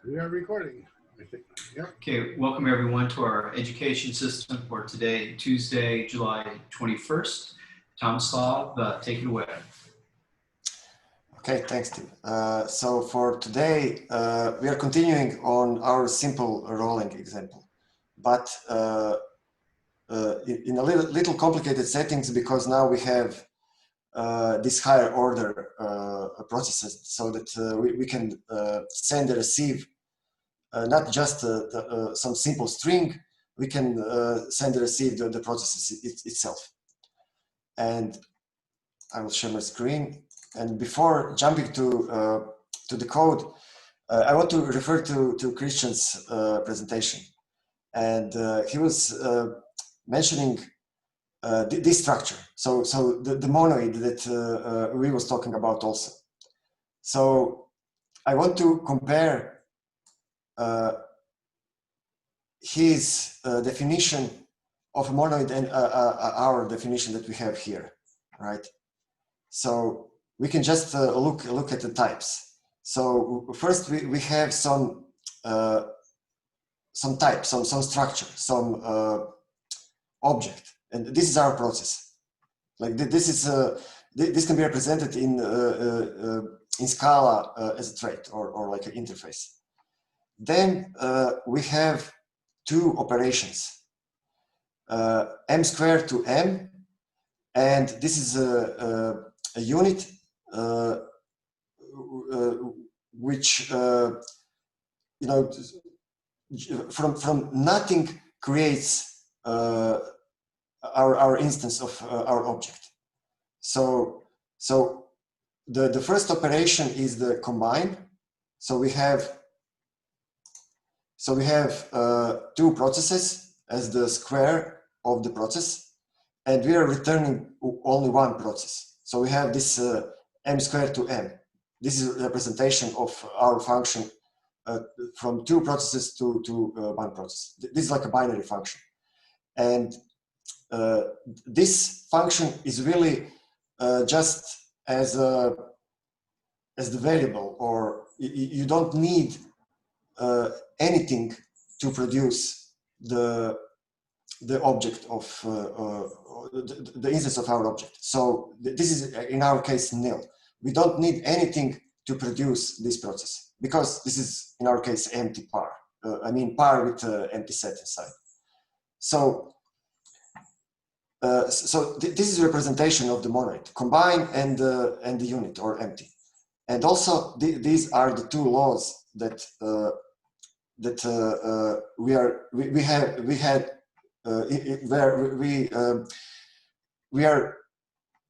We are recording, I think. Yep. Okay, welcome everyone to our education system for today, Tuesday, July 21st. Tomislav, take it away. Okay, thanks, Steve. So for today, we are continuing on our simple Rholang example, but in a little complicated settings, because now we have this higher order processes, so that we can send and receive not just some simple string. We can send and receive the processes itself. And I will share my screen. And before jumping to the code, I want to refer to Christian's presentation. And he was mentioning this structure. So the monoid that we was talking about also. So I want to compare his definition of a monoid and our definition that we have here, right? So we can just look at the types. So first we have some type, some structure, some object, and this is our process. Like this can be represented in Scala as a trait or like an interface. Then we have two operations, m squared to m, and this is a unit which you know, from nothing creates our instance of our object. So the first operation is the combine. So we have two processes as the square of the process, and we are returning only one process. So we have this m squared to m. This is a representation of our function from two processes to one process. This is like a binary function. And this function is really just as the variable, or you don't need anything to produce the object of the instance of our object. So this is in our case nil. We don't need anything to produce this process, because this is in our case empty par. I mean par with empty set inside. So this is a representation of the monoid, combine and the unit or empty. And also these are the two laws that we are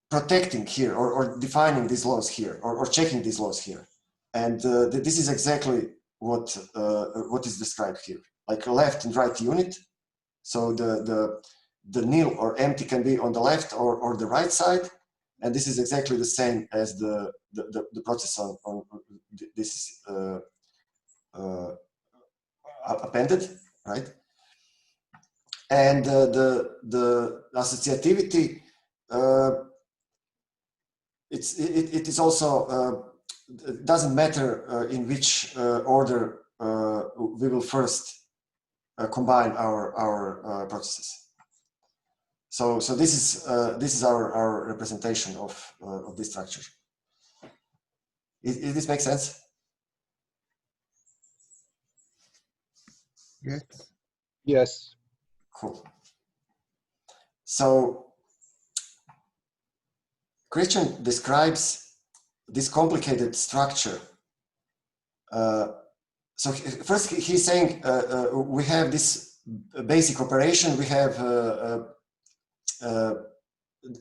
protecting here, or defining these laws here, or checking these laws here. And this is exactly what is described here, like left and right unit. So the nil or empty can be on the left or the right side, and this is exactly the same as the process on this appended, right? And the associativity, it is also it doesn't matter in which order we will first combine our processes. So this is our representation of this structure. Does this make sense? Yes. Yes. Cool. So Christian describes this complicated structure. So first he's saying we have this basic operation. We have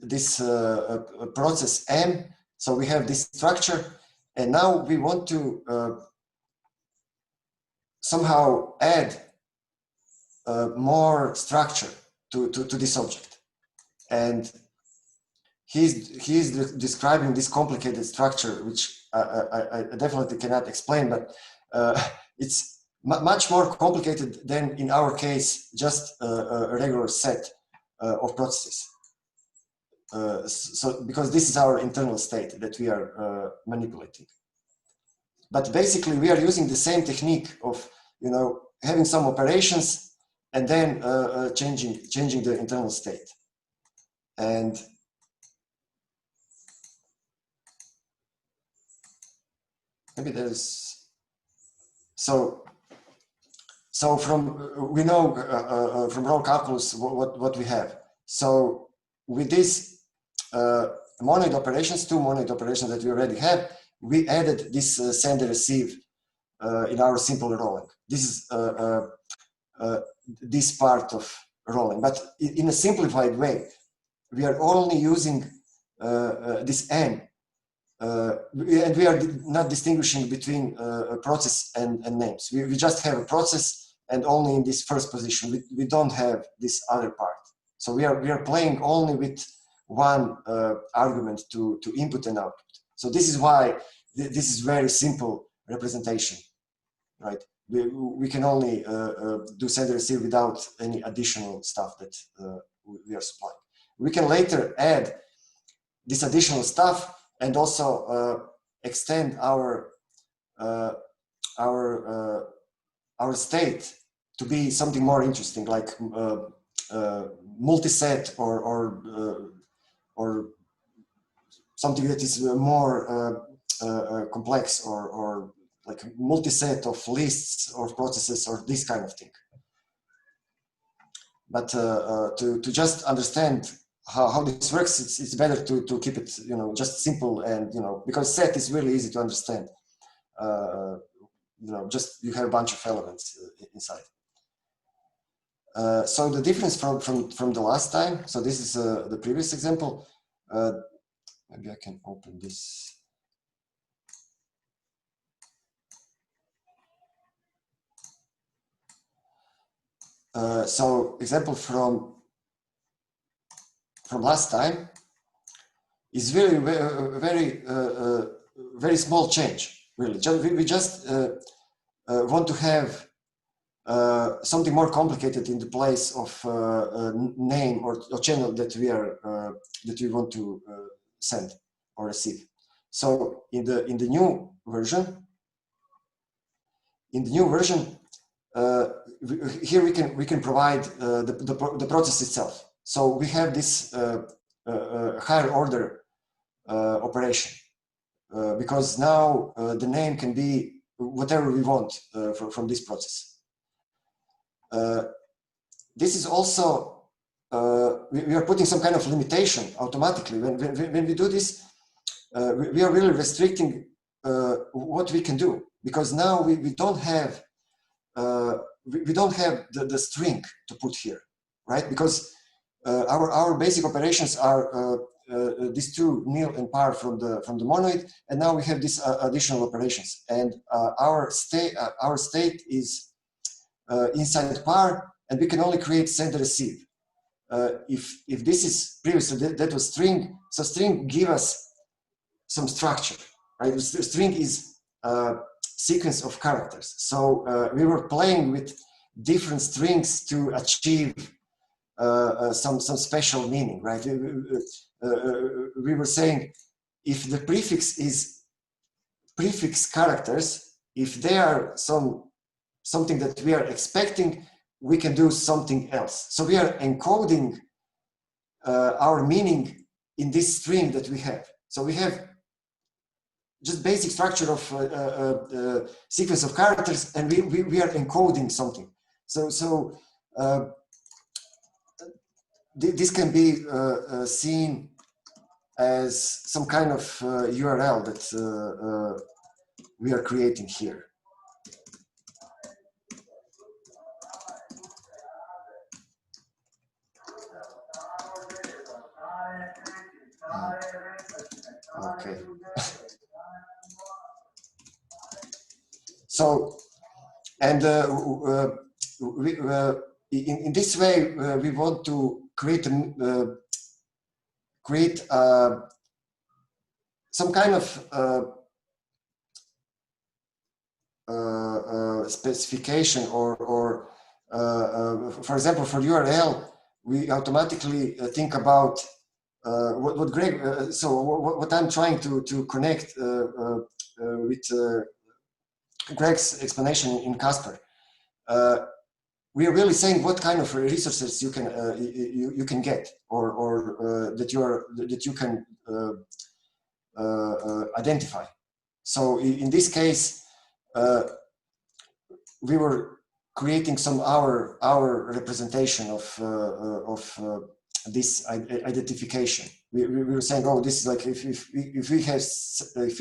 this process M. So we have this structure, and now we want to somehow add more structure to this object. And he's describing this complicated structure, which I definitely cannot explain, but it's much more complicated than in our case, just a regular set of processes. So because this is our internal state that we are manipulating. But basically, we are using the same technique of, you know, having some operations and then changing the internal state. And maybe there's so from we know from raw calculus what we have. So with these monoid operations, two monoid operations that we already have, we added this send and receive in our simple Rholang. This is this part of Rholang, but in a simplified way. We are only using this n, and we are not distinguishing between a process and names. We just have a process, and only in this first position. We don't have this other part. So we are playing only with one argument to input and output. So this is why this is very simple representation, right? We can only do send and receive without any additional stuff that we are supplying. We can later add this additional stuff and also extend our state to be something more interesting, like multi-set or something that is more complex, or like multi-set of lists or processes or this kind of thing. But to just understand how this works, it's better to keep it, you know, just simple, and, you know, because set is really easy to understand. You know, just you have a bunch of elements inside. So the difference from the last time, so this is the previous example. Maybe I can open this. So example from last time is really very small change. Really, we just want to have something more complicated in the place of name or channel that we want to send or receive. So in the new version, here we can provide the process itself. So we have this higher order operation because now the name can be whatever we want from this process. This is also we are putting some kind of limitation automatically when we do this. We are really restricting what we can do, because now we don't have the string to put here, right? Because our basic operations are these two nil and par from the monoid, and now we have these additional operations, and our state is inside par, and we can only create send and receive. If this is previously that was string, so string give us some structure, right? The string is sequence of characters. So we were playing with different strings to achieve some special meaning, right? We were saying if the prefix is prefix characters, if they are something that we are expecting, we can do something else. So we are encoding our meaning in this string that we have. So we have just basic structure of sequence of characters, and we are encoding something. So this can be seen as some kind of URL that we are creating here. Okay. So, and in this way, we want to create some kind of specification, or for example, for URL, we automatically think about what Greg. So what I'm trying to connect with Greg's explanation in Casper, we are really saying what kind of resources you can you can get, or that you can identify. So in this case, we were creating some our representation of this identification. We were saying, oh, this is like if we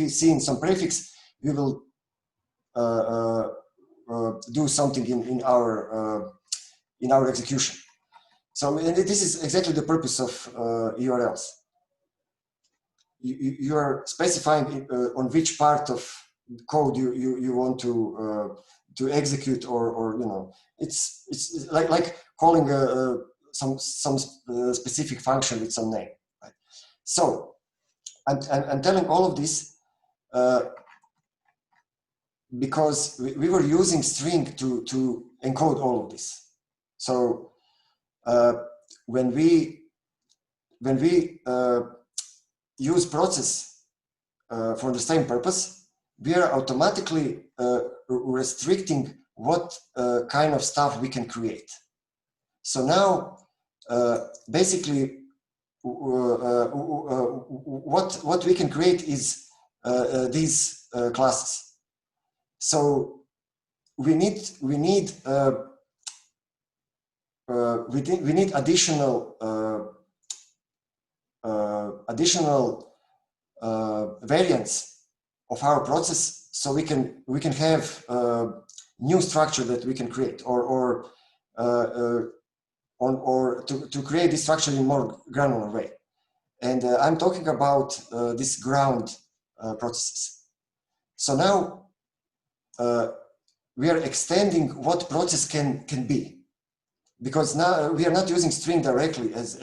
see some prefix, we will do something in our execution. So, and this is exactly the purpose of URLs. You are specifying on which part of code you want to execute, or you know, it's like calling some specific function with some name. Right? So I'm telling all of this because we were using string to encode all of this. So when we use process for the same purpose, we are automatically restricting what kind of stuff we can create. So now, basically, what we can create is these classes. So we need additional variants of our process, so we can have new structure that we can create, or to create this structure in more granular way. And I'm talking about this ground processes. So now we are extending what process can be, because now we are not using string directly as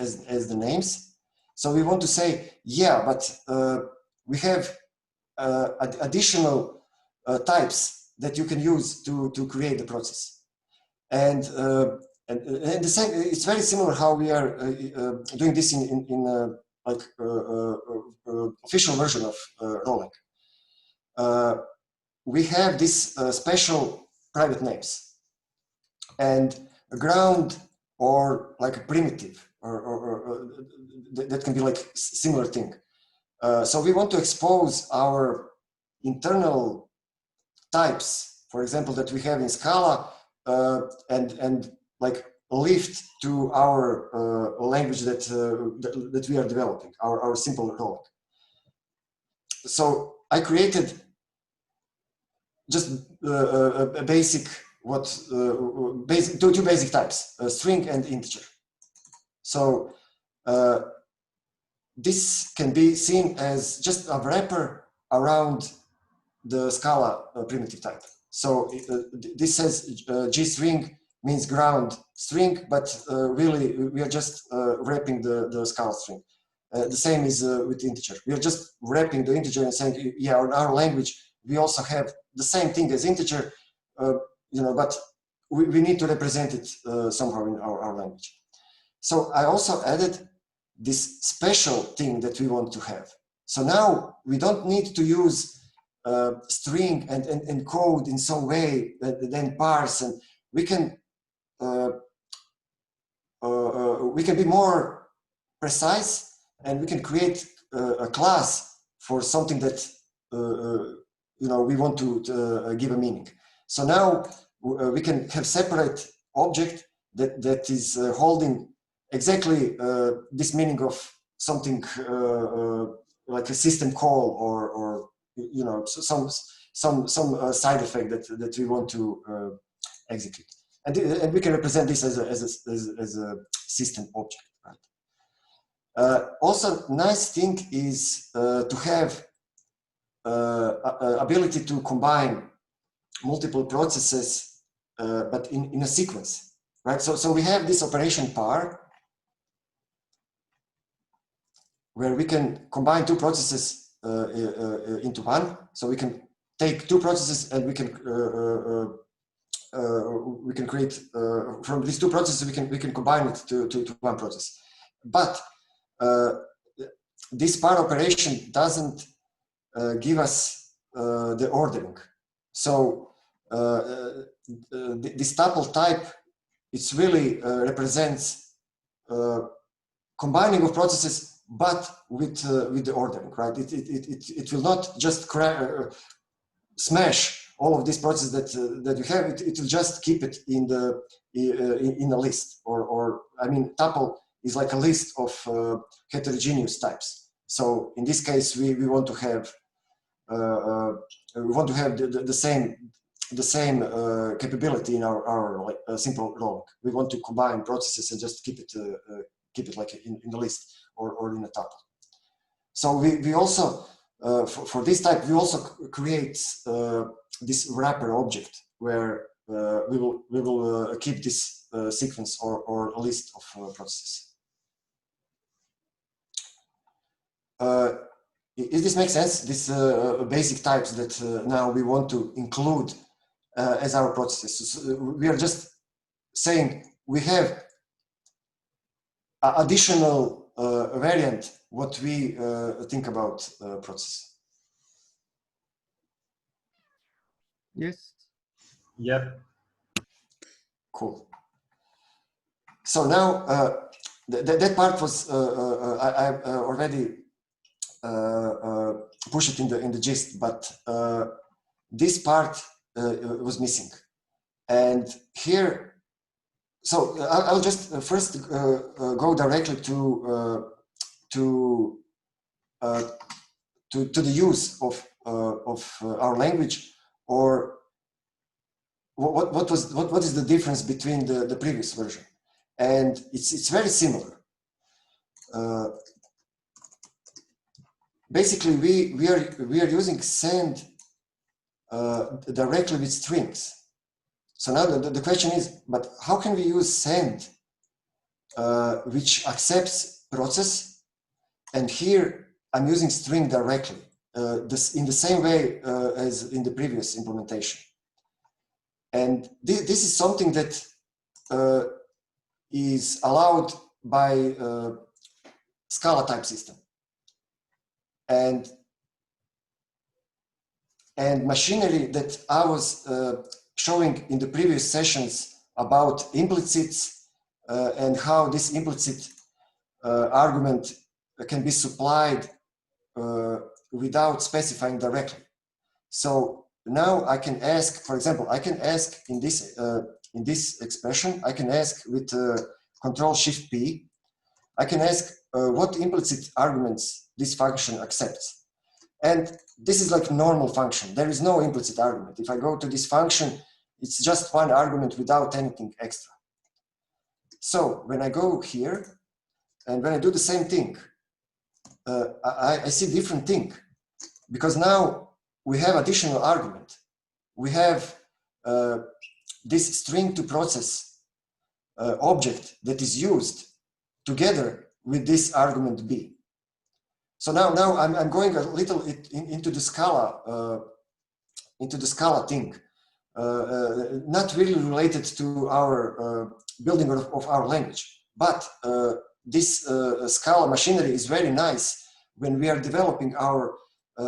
the names. So we want to say, yeah, but we have additional types that you can use to create the process. And the same, it's very similar how we are doing this in like official version of Rholang. We have this special private names, and a ground, or like a primitive, or that can be like similar thing. So we want to expose our internal types, for example, that we have in Scala, and like lift to our language that we are developing, our simple Rholang. So I created just a basic two basic types, string and integer. So this can be seen as just a wrapper around the Scala primitive type. So this says gstring means ground string, but really we are just wrapping the Scala string. The same is with integer. We are just wrapping the integer and saying, yeah, in our language we also have the same thing as integer, you know, but we need to represent it somehow in our language. So I also added this special thing that we want to have. So now we don't need to use string and encode in some way, then parse, and we can be more precise, and we can create a class for something that you know, we want to give a meaning. So now we can have separate object that is holding exactly this meaning of something like a system call, or you know, some side effect that we want to execute, and we can represent this as a system object, right? Also, nice thing is to have ability to combine multiple processes, but in a sequence, right? So we have this operation par, where we can combine two processes into one. So we can take two processes, and we can create from these two processes we can combine it to one process. But this par operation doesn't give us the ordering. So this tuple type, it's really represents combining of processes, but with the ordering, right? It will not just smash all of these processes that you have. It will just keep it in a list, or I mean, tuple is like a list of heterogeneous types. So in this case, we want to have the same capability in our like, simple Rholang. We want to combine processes and just keep it like in the list or in a tuple. So we also for this type we also create this wrapper object where we will keep this sequence or a list of processes. If this makes sense, these basic types that now we want to include as our processes. So we are just saying we have an additional variant what we think about process. Yes. Yep. Cool. So now that part was I already push it in the gist, but this part was missing. And here, so I'll just first go directly to the use of our language, or what is the difference between the previous version, and it's very similar. Basically, we are using send directly with strings. So now the question is, but how can we use send, which accepts process, and here I'm using string directly, this in the same way as in the previous implementation. And this is something that is allowed by Scala type system. And machinery that I was showing in the previous sessions about implicits and how this implicit argument can be supplied without specifying directly. So now I can ask, for example, I can ask in this expression, I can ask with Control-Shift-P, I can ask what implicit arguments this function accepts. And this is like normal function. There is no implicit argument. If I go to this function, it's just one argument without anything extra. So when I go here, and when I do the same thing, I see different thing. Because now we have additional argument. We have this string to process object that is used together with this argument B. So now I'm going a little into the Scala thing, not really related to our building of our language, but this Scala machinery is very nice when we are developing our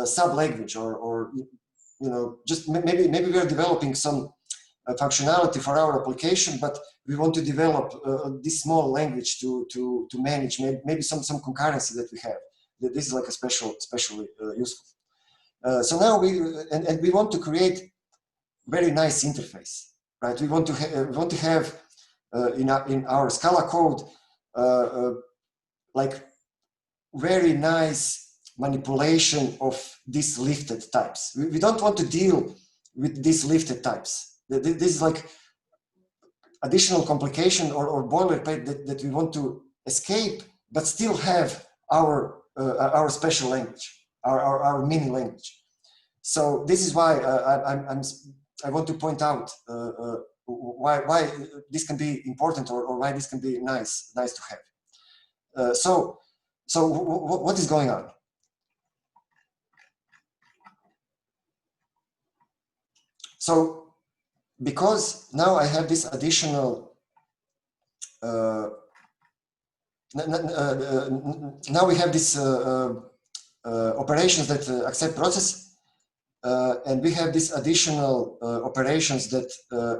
sub-language, or you know, just maybe we are developing some functionality for our application, but we want to develop this small language to manage maybe some concurrency that we have. This is like a especially useful. So now we want to create very nice interface, right? We want to have in our Scala code like very nice manipulation of these lifted types. We don't want to deal with these lifted types. This is like additional complication or boilerplate that we want to escape, but still have our special language, our mini language. So this is why I want to point out why this can be important, or why this can be nice to have. So what is going on? So because now I have this additional now we have this operations that accept process. and we have these additional operations that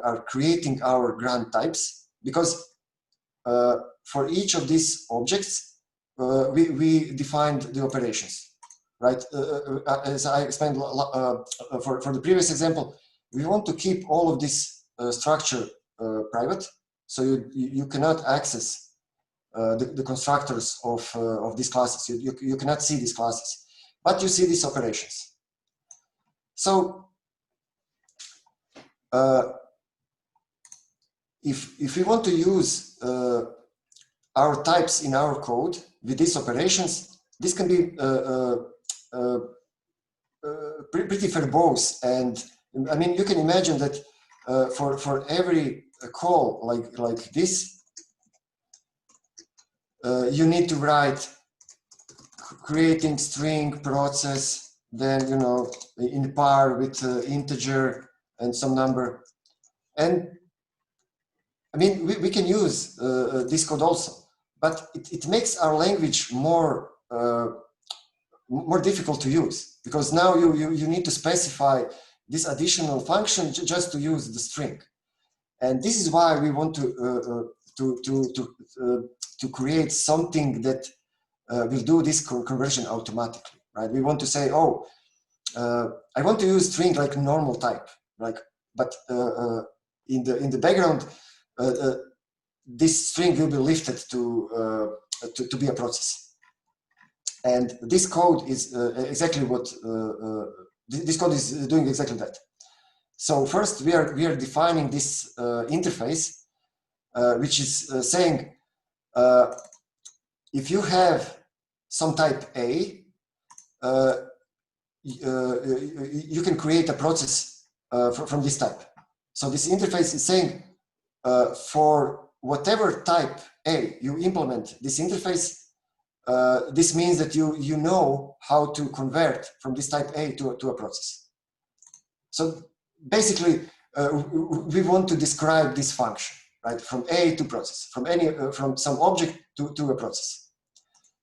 are creating our grant types, because for each of these objects, we defined the operations, right? As I explained for the previous example, we want to keep all of this structure private, so you cannot access the constructors of these classes. You cannot see these classes, but you see these operations. So if we want to use our types in our code with these operations, this can be pretty verbose. And I mean, you can imagine that for every call like this, you need to write creating string process, then, you know, in par with integer and some number. And I mean, we can use this code also, but it makes our language more difficult to use, because now you need to specify this additional function just to use the string. And this is why we want to create something that will do this conversion automatically, right? We want to say, oh, I want to use string like normal type, like, but in the background, this string will be lifted to be a process. And this code is exactly what this code is doing exactly that. So first we are defining this interface, which is saying if you have some type A, you can create a process from this type. So this interface is saying for whatever type A you implement this interface, this means that you know how to convert from this type A to a process. So basically, we want to describe this function, right? From A to process, from some object to a process.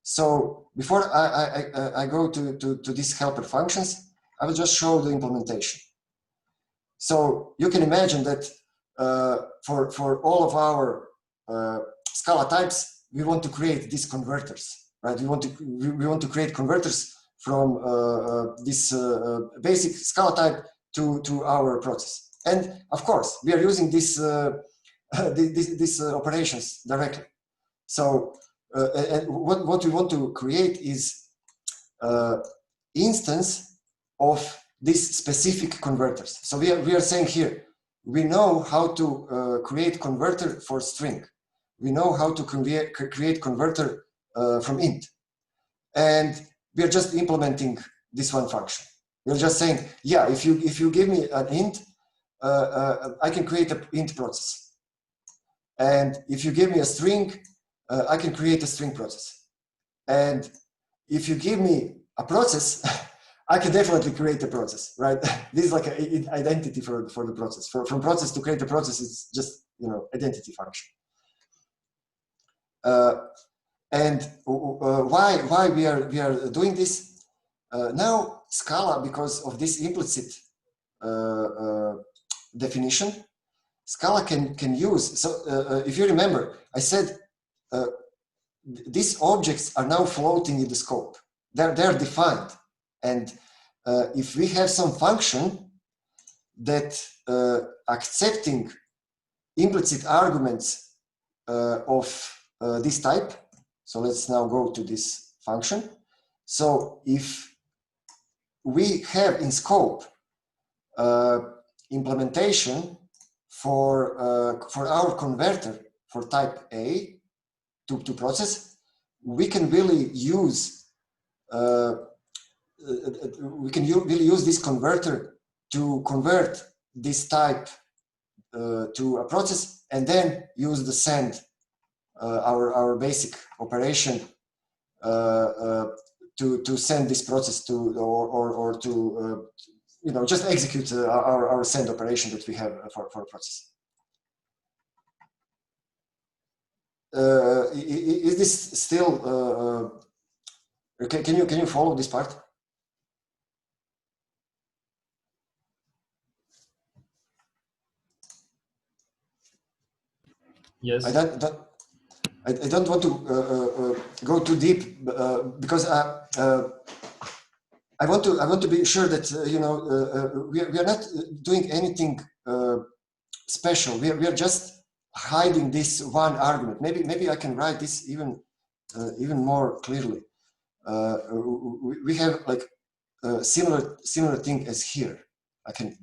So before I go to these helper functions, I will just show the implementation. So you can imagine that for all of our Scala types, we want to create these converters, right? We want to create converters from this basic Scala type to our process. And of course, we are using these operations directly. So and what we want to create is instance of these specific converters. So we are saying here, we know how to create converter for string. We know how to create converter from int. And we are just implementing this one function. We're just saying, yeah, if you give me an int, I can create an int process. And if you give me a string, I can create a string process. And if you give me a process, I can definitely create a process, right? This is like an identity for the process. From process to create a process, it's just, you know, identity function. And why we are doing this? Now Scala, because of this implicit definition, Scala can use. So if you remember, I said these objects are now floating in the scope. They're defined, and if we have some function that accepting implicit arguments of this type. So let's now go to this function. So if we have in scope implementation for our converter for type A to process, we can really use this converter to convert this type to a process, and then use the send, our basic operation, to send this process to or to you know, just execute our send operation that we have for a process. Is this still okay? Can you follow this part? Yes. I don't want to go too deep because I want to be sure that we are not doing anything special. We are just hiding this one argument. Maybe I can write this even more clearly. We have like similar thing as here. I can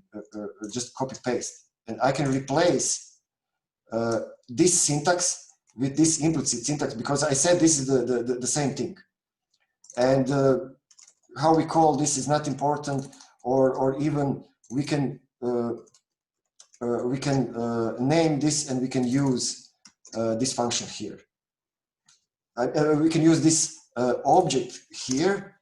just copy paste, and I can replace this syntax with this implicit syntax because I said this is the same thing. And how we call this is not important, or even we can name this, and we can use this function here. We can use this object here,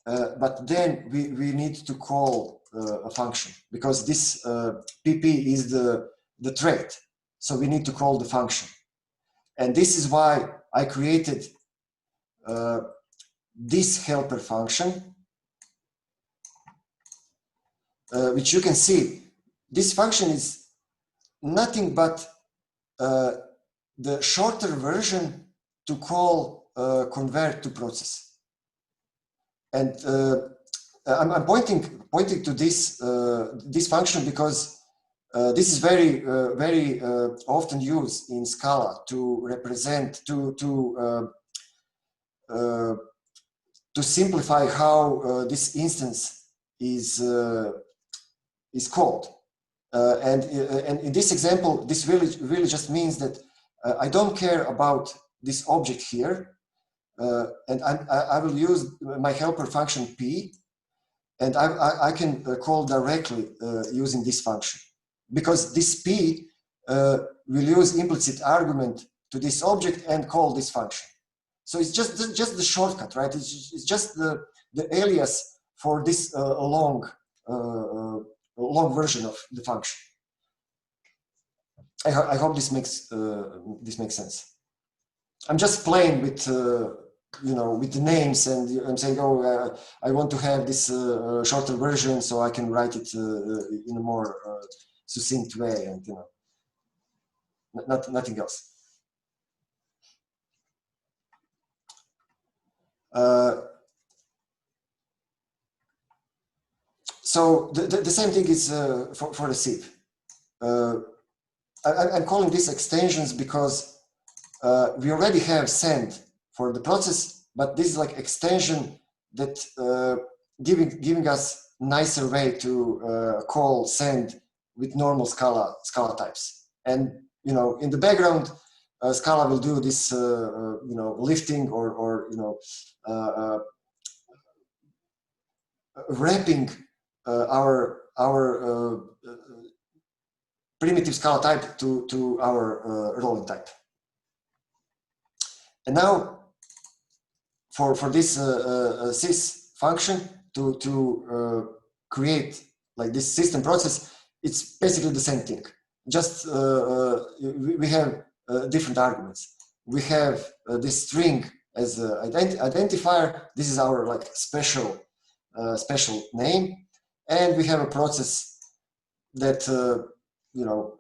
but then we need to call a function because this pp is the trait, so we need to call the function. And this is why I created this helper function, which you can see. This function is nothing but the shorter version to call convert to process. And I'm pointing to this this function because this is very often used in Scala to represent to simplify how this instance is called. And in this example, this really just means that I don't care about this object here, and I will use my helper function p, and I can call directly using this function, because this p will use implicit argument to this object and call this function. So it's just the shortcut, right? It's just the alias for this long version of the function. I hope this makes sense. I'm just playing with with the names, and I'm saying, oh, I want to have this shorter version so I can write it in a more succinct way, and nothing else. So the same thing is for the sieve. I'm calling these extensions because we already have send for the process, but this is like extension that giving us nicer way to call send with normal Scala types. And in the background, Scala will do this lifting or wrapping our primitive Scala type to our Rholang type. And now for this sys function to create like this system process, it's basically the same thing. Just we have different arguments. We have this string as identifier. This is our like special name, and we have a process that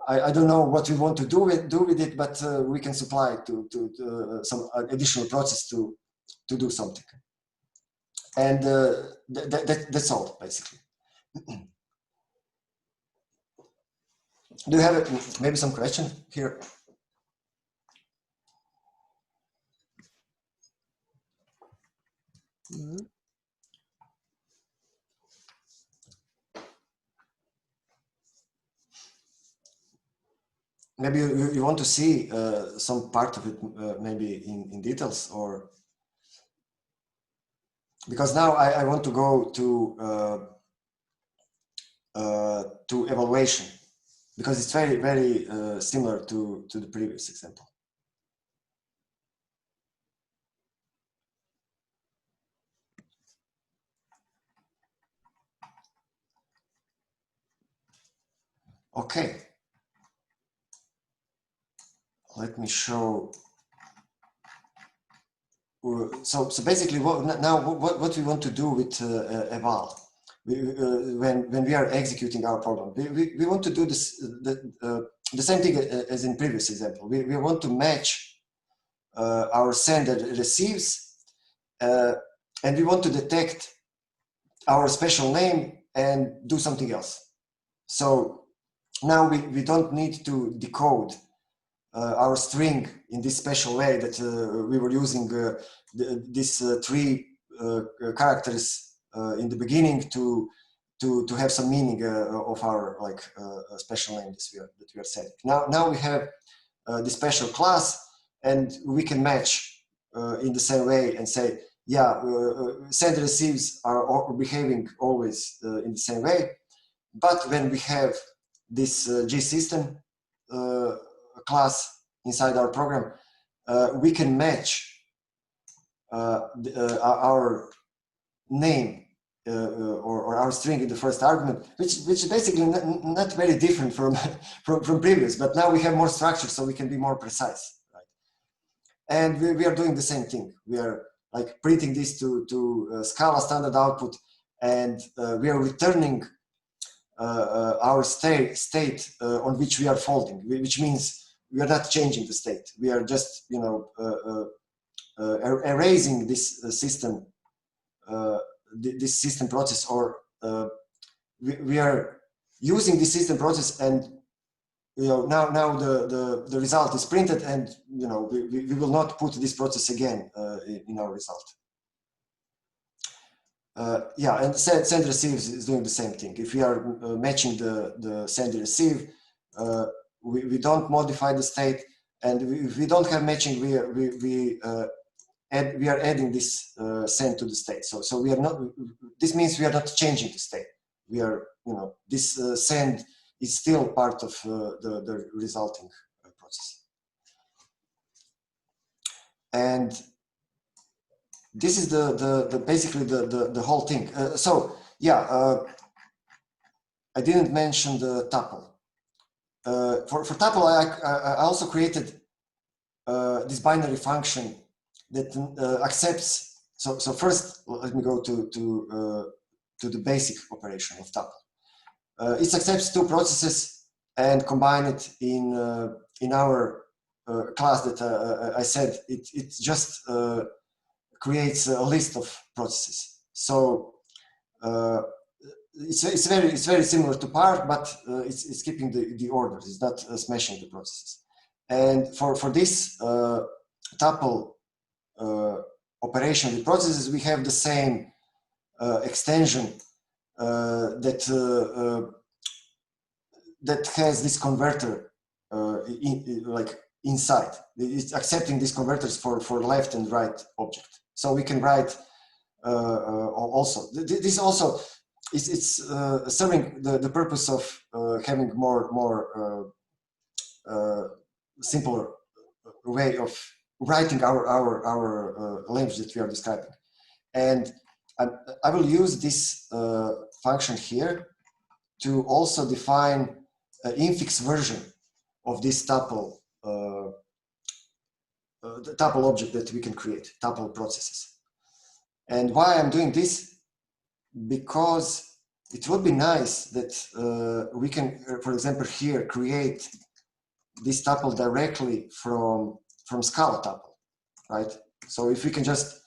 I don't know what we want to do with it, but we can supply to some additional process to do something, and that's all basically. Do you have maybe some question here? Mm-hmm. Maybe you want to see some part of it, maybe in details, or because now I want to go to evaluation, because it's very similar to the previous example. Okay. Let me show. So basically, what we want to do with eval, when we are executing our program, we want to do this the same thing as in previous example. We want to match our send and receives, and we want to detect our special name and do something else. So now we don't need to decode our string in this special way that we were using these three characters in the beginning to have some meaning of our special name that we are setting. Now we have this special class, and we can match in the same way and say, yeah, send receives are behaving always in the same way, but when we have this GSystem class inside our program, we can match our name or our string in the first argument, which is basically not very different from from previous, but now we have more structure, so we can be more precise, right? And we are doing the same thing. We are like printing this to Scala standard output, and we are returning our state on which we are folding, which means we are not changing the state. We are just, erasing this system, this system process, or we are using this system process, and now the result is printed, and we will not put this process again in our result. Yeah, and send receive is doing the same thing. If we are matching the send receive, we don't modify the state, and if we don't have matching, we are adding this send to the state. So we are not. This means we are not changing the state. We are, this send is still part of the resulting process. And this is basically the whole thing. So yeah, I didn't mention the tuple. For tuple, I also created this binary function that accepts. So first, let me go to the basic operation of tuple. It accepts two processes and combine it in our class that I said it just creates a list of processes. So it's very similar to part, but it's keeping the orders. It's not smashing the processes. And for this tuple operation with processes, we have the same extension that has this converter inside. It's accepting these converters for left and right object. So we can write also. This also it's serving the purpose of having more simpler way of writing our language that we are describing. And I will use this function here to also define an infix version of this tuple, the tuple object that we can create, tuple processes. And why I'm doing this? Because it would be nice that we can, for example, here create this tuple directly from Scala tuple, right? So if we can just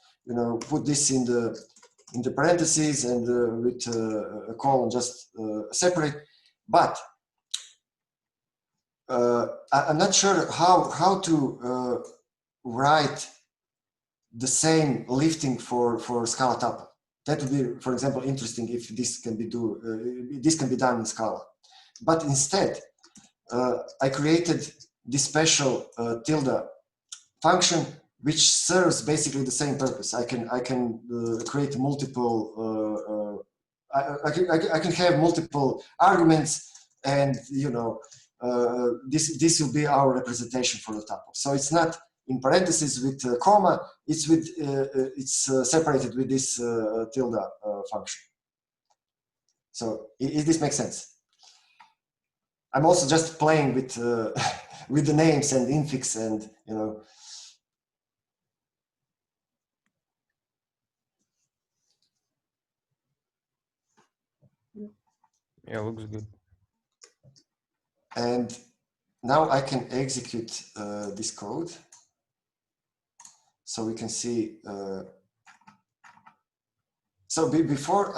put this in the parentheses and with a colon just separate, but I'm not sure how to write the same lifting for Scala tuple. That would be, for example, interesting if this can be done in Scala. But instead, I created this special tilde function which serves basically the same purpose. I can create multiple. I can have multiple arguments, and this will be our representation for the tuple. So it's not in parentheses with comma. It's with it's separated with this tilde function. So if this makes sense. I'm also just playing with with the names and infix and Yeah, looks good. And now I can execute this code. So we can see, so before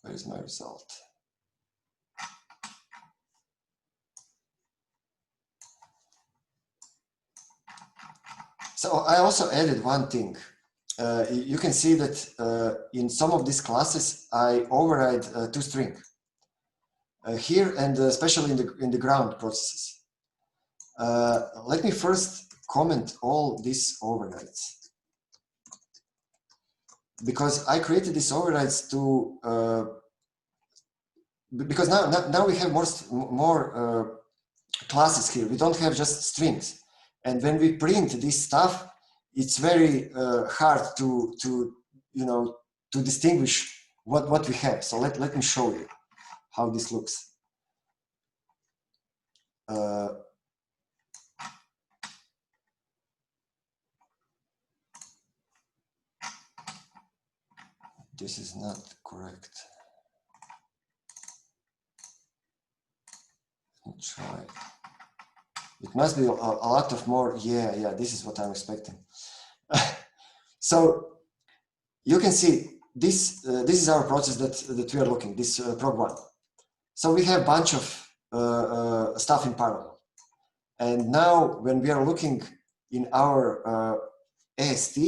where is my result? So I also added one thing. You can see that in some of these classes, I override toString here, and especially in the ground processes. Let me first comment all these overrides, because I created these overrides to because now we have more classes here. We don't have just strings, and when we print this stuff, it's very hard to distinguish what we have. So let me show you how this looks. This is not correct. Let me try. It must be a lot of more. Yeah, this is what I'm expecting. So you can see this is our process that we are looking, this prog1. So we have a bunch of stuff in parallel. And now when we are looking in our AST,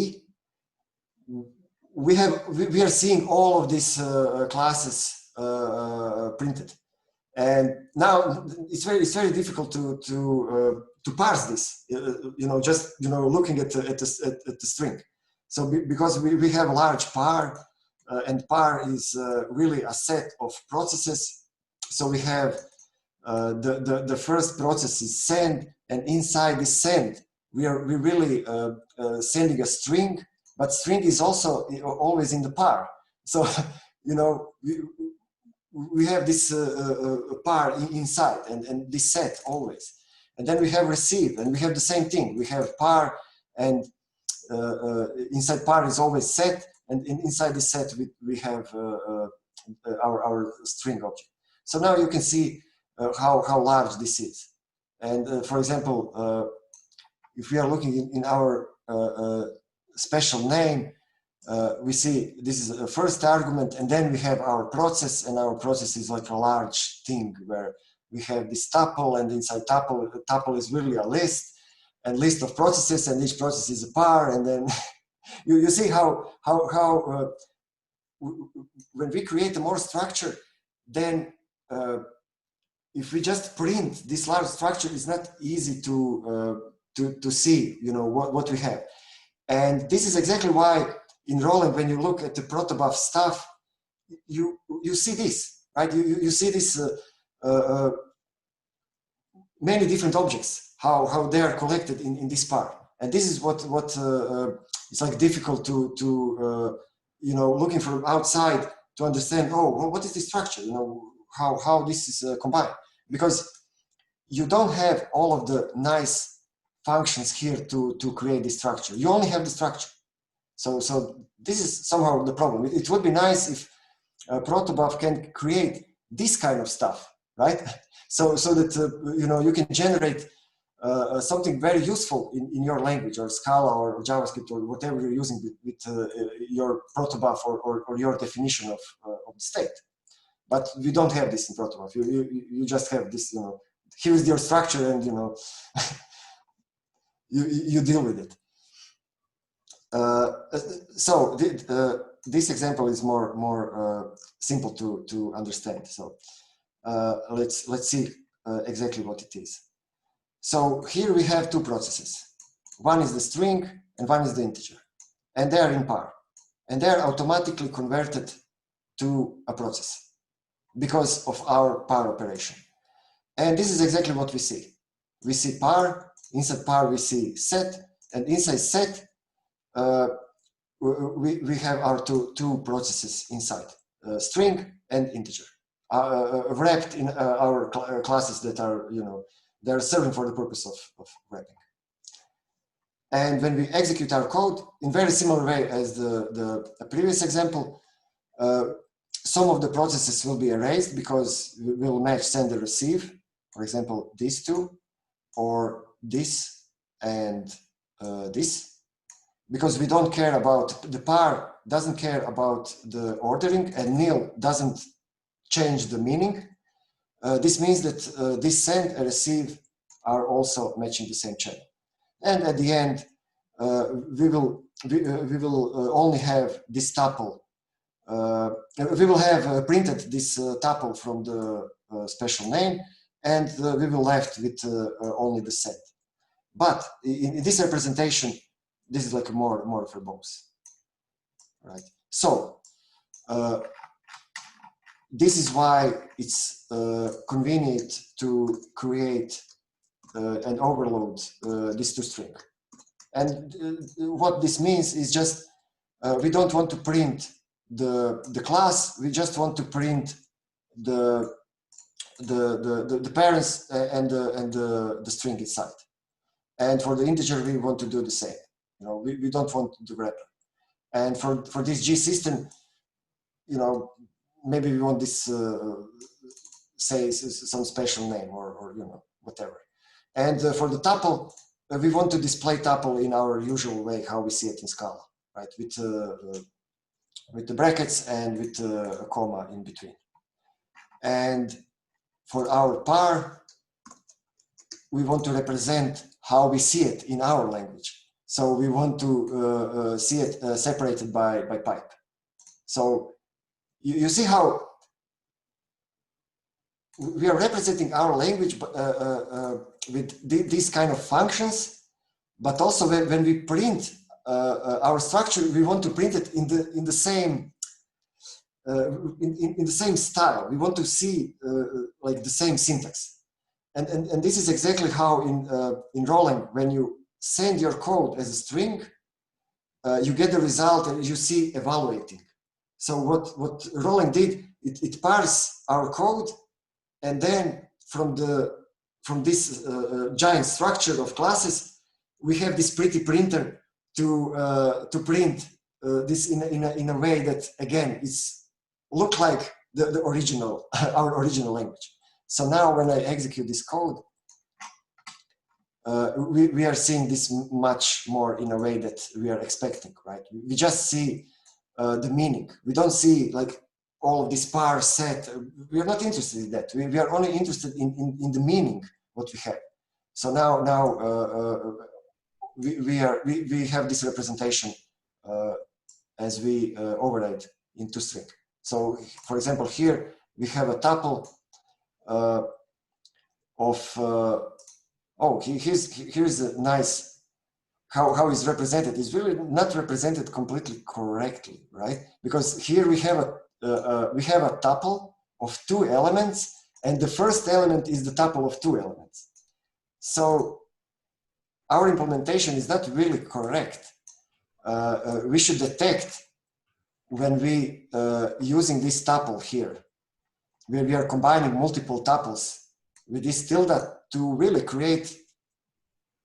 we are seeing all of these classes printed. And now it's very difficult to parse this, just looking at the string. So because we have a large par, and par is really a set of processes. So we have the first process is send, and inside this send, we're really sending a string, but string is also always in the par. So we have this par inside, and this set always. And then we have receive, and we have the same thing. We have par, and inside par is always set, and inside the set we have our string object. So now you can see how large this is. And for example, if we are looking in our special name, we see this is a first argument, and then we have our process, and our process is like a large thing where we have this tuple, and inside tuple is really a list, and list of processes, and each process is a par, and then you see how when we create a more structure, then if we just print this large structure, it's not easy to see what we have. And this is exactly why in Rholang, when you look at the protobuf stuff, you see this, right? You see this many different objects, how they are collected in this part. And this is what it's like difficult to looking from outside to understand, oh, what is the structure? How this is combined, because you don't have all of the nice functions here to create the structure. You only have the structure. So this is somehow the problem. It would be nice if protobuf can create this kind of stuff, right? So that you can generate something very useful in your language, or Scala or JavaScript, or whatever you're using with your protobuf or your definition of the state. But you don't have this in protobuf. You just have this. Here is your structure, and you deal with it. So this example is more simple to understand. So let's see exactly what it is. So here we have two processes. One is the string, and one is the integer, and they are in par, and they are automatically converted to a process because of our par operation. And this is exactly what we see. We see par, inside par we see set, and inside set we have our two processes inside, string and integer, wrapped in our classes that are, they're serving for the purpose of wrapping. And when we execute our code in very similar way as the previous example, some of the processes will be erased because we will match send and receive, for example, these two, or this and this, because we don't care about, the par doesn't care about the ordering, and nil doesn't change the meaning. This means that this send and receive are also matching the same channel. And at the end, we will only have this tuple. We will have printed this tuple from the special name, and we will left with only the set. But in this representation, this is like more verbose, right? So this is why it's convenient to create and overload this toString. And what this means is just we don't want to print the class. We just want to print the parents and the string inside. And for the integer, we want to do the same. You know, we don't want the wrapper. And for this G system, you know, maybe we want this say some special name or you know, whatever. And for the tuple, we want to display tuple in our usual way, how we see it in Scala, right? With the brackets and with a comma in between. And for our par, we want to represent how we see it in our language. So we want to see it separated by pipe. So you see how we are representing our language with these kind of functions, but also when we print our structure, we want to print it in the same in the same style. We want to see like the same syntax, and this is exactly how in Rholang, when you send your code as a string, you get the result and you see evaluating. So what Rholang did, it parse our code, and then from this giant structure of classes, we have this pretty printer to print this in a way that again it's look like the original our original language. So now when I execute this code, we are seeing this much more in a way that we are expecting, right? We just see the meaning. We don't see like all of this par set. We are not interested in that. We are only interested in the meaning what we have. So now we have this representation as we override into string. So for example, here we have a tuple of here's a nice how it's represented. It's really not represented completely correctly, right? Because here we have a tuple of 2 elements, and the first element is the tuple of 2 elements. So our implementation is not really correct. We should detect when we using this tuple here, where we are combining multiple tuples with this tilde to really create.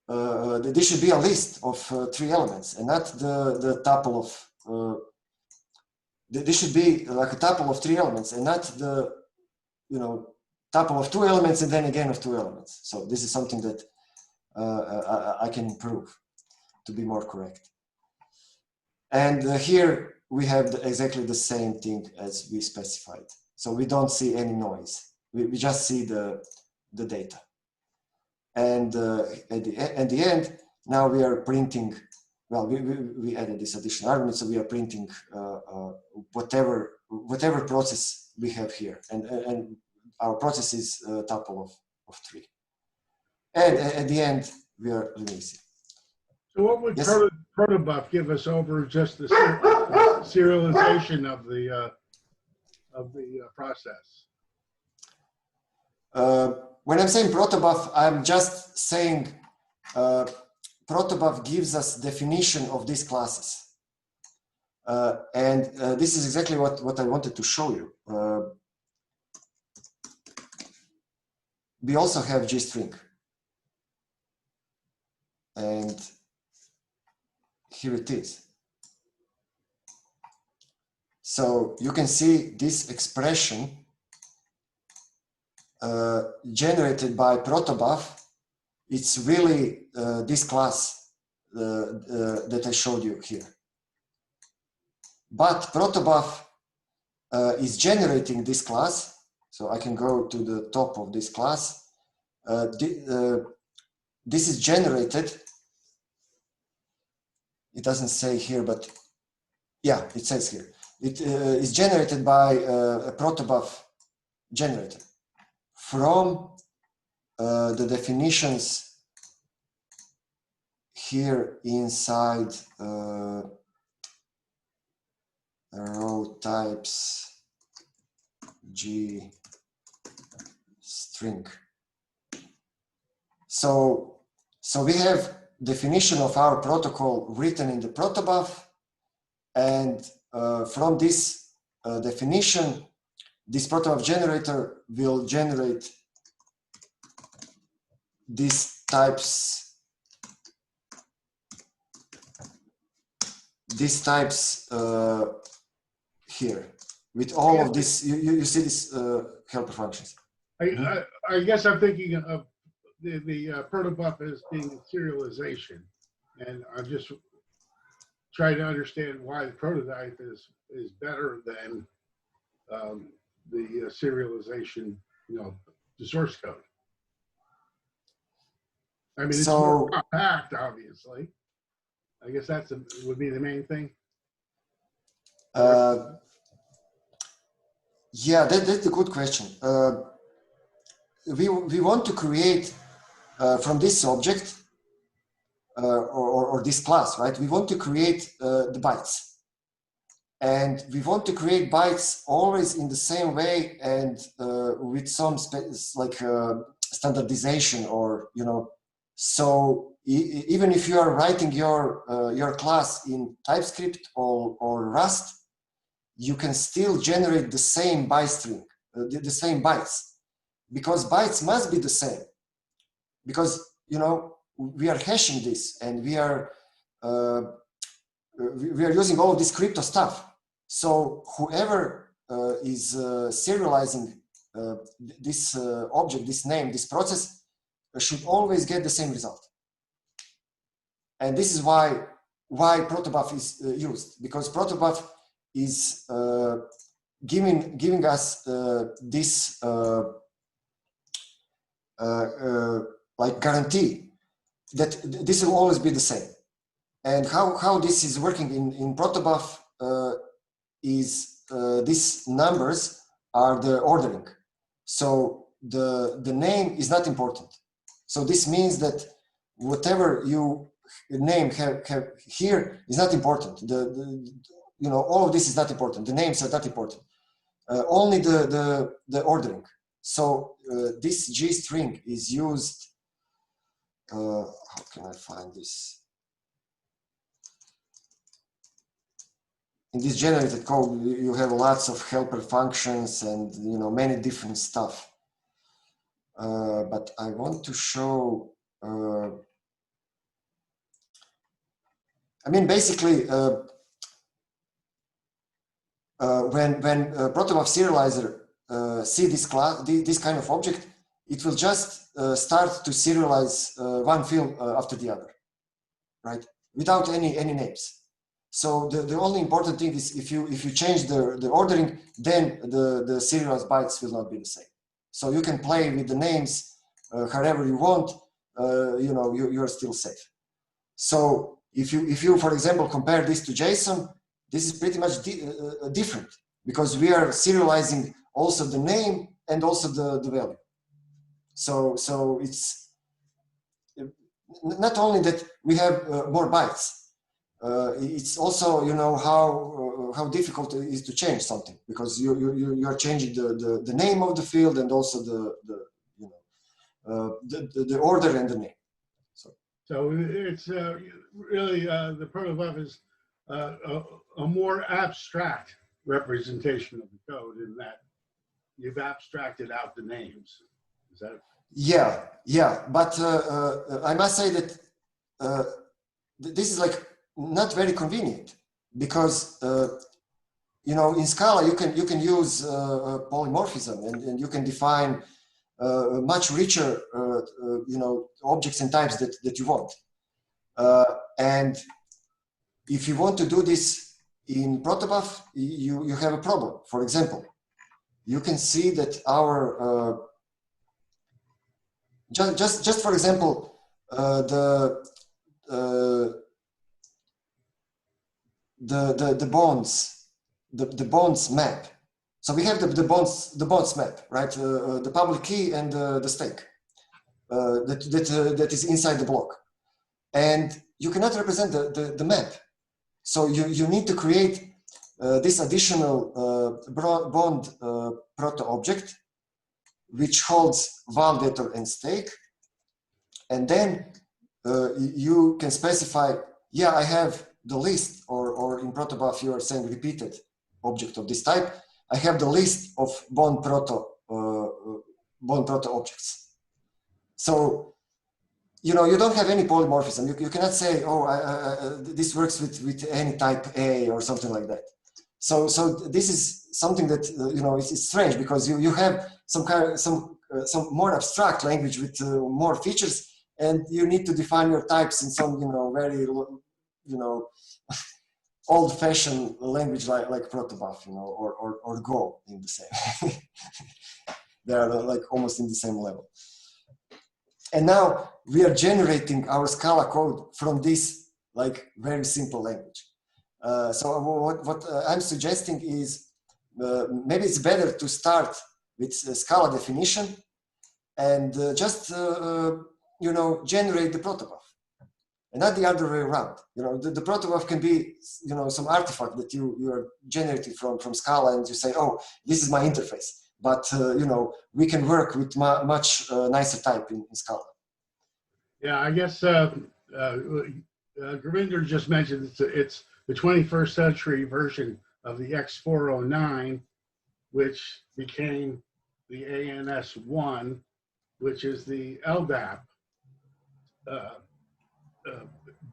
There should be a list of 3 elements, and not the tuple of. There should be like a tuple of 3 elements, and not the tuple of 2 elements and then again of 2 elements. So this is something that I can improve to be more correct. And here we have exactly the same thing as we specified. So we don't see any noise. We just see the data. And at the end, now we are printing. Well, we added this additional argument, so we are printing whatever process we have here, and our process is a tuple of 3. And at the end, we are releasing. So what would Yes? protobuf give us over just the serialization of the process? When I'm saying protobuf, I'm just saying protobuf gives us definition of these classes. And this is exactly what I wanted to show you. We also have GString. And here it is. So you can see this expression generated by protobuf, it's really this class that I showed you here. But protobuf is generating this class, so I can go to the top of this class. This is generated. It doesn't say here, but yeah, it says here. It is generated by a protobuf generator from the definitions here inside row types G string. So we have definition of our protocol written in the protobuf, and from this definition, this protobuf generator will generate these types here with all of this. You see this helper functions. I guess I'm thinking of the protobuf as being serialization, and I'm just trying to understand why the prototype is better than the serialization, the source code. I mean, it's more compact, obviously. I guess that's would be the main thing. Yeah, that's a good question. We want to create from this object or this class, right? We want to create the bytes, and we want to create bytes always in the same way and with some standardization, or So even if you are writing your class in TypeScript or Rust, you can still generate the same byte string, the same bytes, because bytes must be the same. Because we are hashing this, and we are using all of this crypto stuff. So whoever is serializing this object, this name, this process, should always get the same result. And this is why protobuf is used, because protobuf is giving us this like guarantee that this will always be the same. And how this is working in protobuf is these numbers are the ordering. So the name is not important. So this means that whatever you name have here is not important. All of this is not important. The names are not important. Only the ordering. So this G string is used. How can I find this? In this generated code, you have lots of helper functions and many different stuff. But I want to show. Basically, when protobuf serializer see this class, this kind of object, it will just start to serialize one field after the other, right? Without any names. So the only important thing is if you change the ordering, then the serialized bytes will not be the same. So you can play with the names however you want. You are still safe. So if you for example compare this to JSON, this is pretty much different, because we are serializing also the name and also the value. So it's not only that we have more bytes. It's also how difficult it is to change something, because you are changing the name of the field and also the order and the name. So it's really the protobuf is a more abstract representation of the code, in that you've abstracted out the names. Is that? Yeah. But I must say that this is like not very convenient, because in Scala you can use polymorphism, and you can define much richer, objects and types that you want. And if you want to do this in protobuf, you have a problem. For example, you can see that our just for example, the bonds map. So we have the bonds map, right? The public key and the stake that is inside the block, and you cannot represent the map. So you need to create this additional bond proto object, which holds validator and stake, and then you can specify, yeah, I have the list, or in protobuf you are saying repeated object of this type. I have the list of bond proto objects. So you don't have any polymorphism. You cannot say, oh, this works with any type A or something like that. So this is something that it's strange, because you have some more abstract language with more features, and you need to define your types in some very old-fashioned language like protobuf, or Go in the same. They are like almost in the same level. And now we are generating our Scala code from this like very simple language. So what I'm suggesting is maybe it's better to start with Scala definition and just generate the protobuf, and not the other way around. The protobuf can be some artifact that you are generating from Scala, and you say, oh, this is my interface. But we can work with much nicer type in Scala. Yeah, I guess Gurinder just mentioned it's the 21st century version of the X409, which became the ANS1, which is the LDAP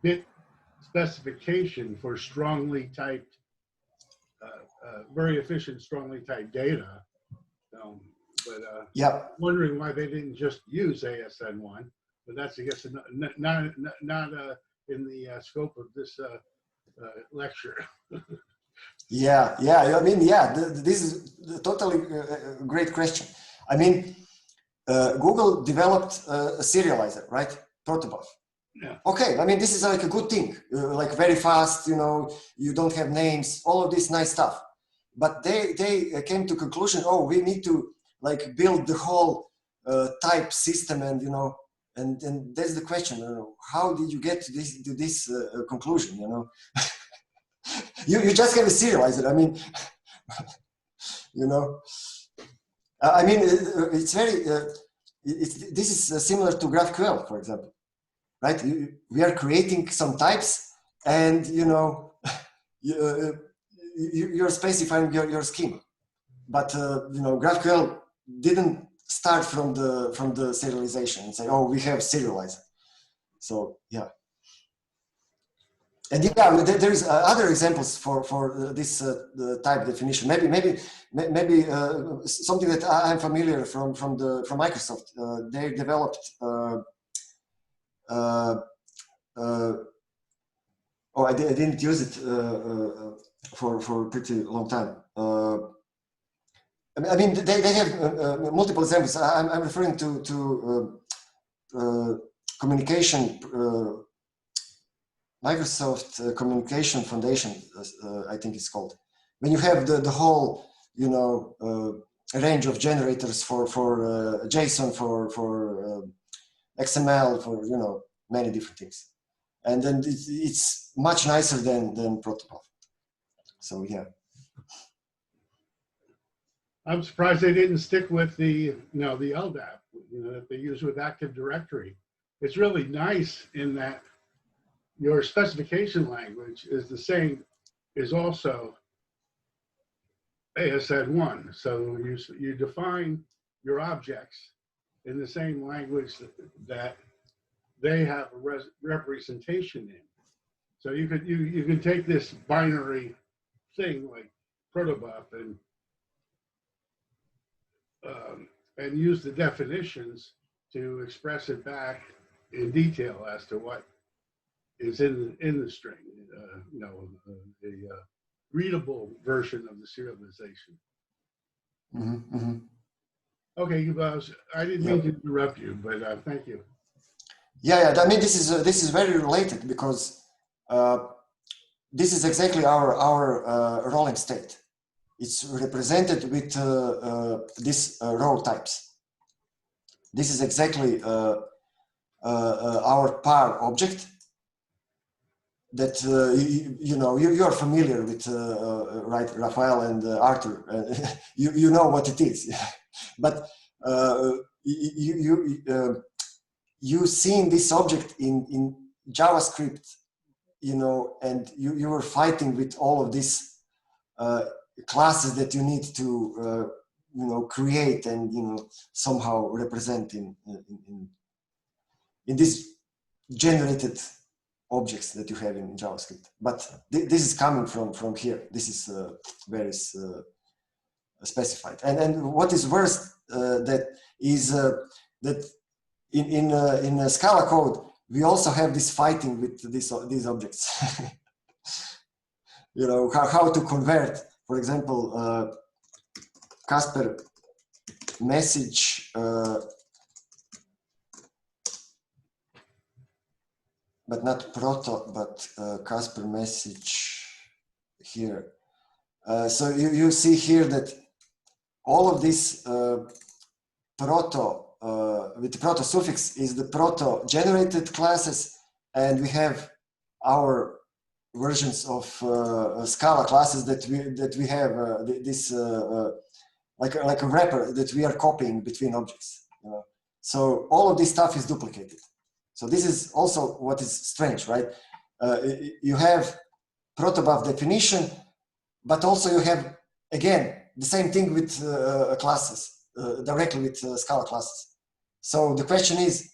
bit specification for strongly typed, very efficient strongly typed data. Yeah. Wondering why they didn't just use ASN1, but that's, I guess, not in the scope of this lecture. Yeah. I mean, this is a totally great question. I mean, Google developed a serializer, right? Protobuf. Yeah. Okay, I mean, this is like a good thing, like very fast, you don't have names, all of this nice stuff. But they came to conclusion, oh, we need to like build the whole type system, and and that's the question. How did you get to this conclusion? You just have a serializer. I mean, I mean, it's very. This is similar to GraphQL, for example, right? We are creating some types, and you're specifying your schema, but GraphQL didn't start from the serialization and say, oh, we have serializer. So yeah, and yeah, there is other examples for this type definition. Maybe something that I'm familiar from Microsoft. They developed. I didn't use it for a pretty long time. I mean, they have multiple examples. I'm referring to communication, Microsoft Communication Foundation, I think it's called. When you have the whole, range of generators for JSON, for XML, for many different things, and then it's much nicer than protobuf. So yeah. I'm surprised they didn't stick with the LDAP, that they use with Active Directory. It's really nice in that your specification language is the same, is also ASN1. So you define your objects in the same language that they have a representation in. So you can take this binary thing like protobuf and and use the definitions to express it back in detail as to what is in the string, a readable version of the serialization. Mm-hmm, mm-hmm. Okay, I didn't mean to interrupt you, but thank you. Yeah. I mean, this is very related because this is exactly our Rholang state. It's represented with these row types. This is exactly our par object that you are familiar with, right, Raphael and Arthur. You know what it is, but you seen this object in JavaScript, and you were fighting with all of these classes that you need to create and somehow represent in these generated objects that you have in JavaScript. But this is coming from here. This is very specified. And what is worse that is that in Scala code we also have this fighting with these objects. How to convert, for example, Casper message, but not proto, but Casper message here. So you see here that all of this proto with the proto suffix is the proto generated classes, and we have our versions of Scala classes that we have this like a wrapper that we are copying between objects. So all of this stuff is duplicated. So this is also what is strange, right? You have protobuf definition, but also you have, again, the same thing with classes, directly with Scala classes. So the question is,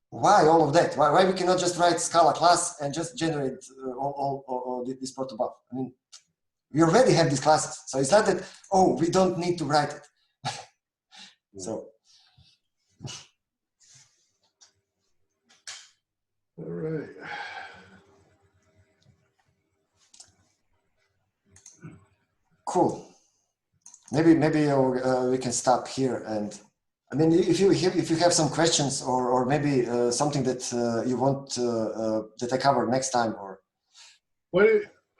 why all of that? Why we cannot just write Scala class and just generate all this protobuf? I mean, we already have these classes. So it's not that, oh, we don't need to write it. So. All right. Cool. Maybe we can stop here. And I mean, if you have some questions or maybe something that you want that I cover next time, or. What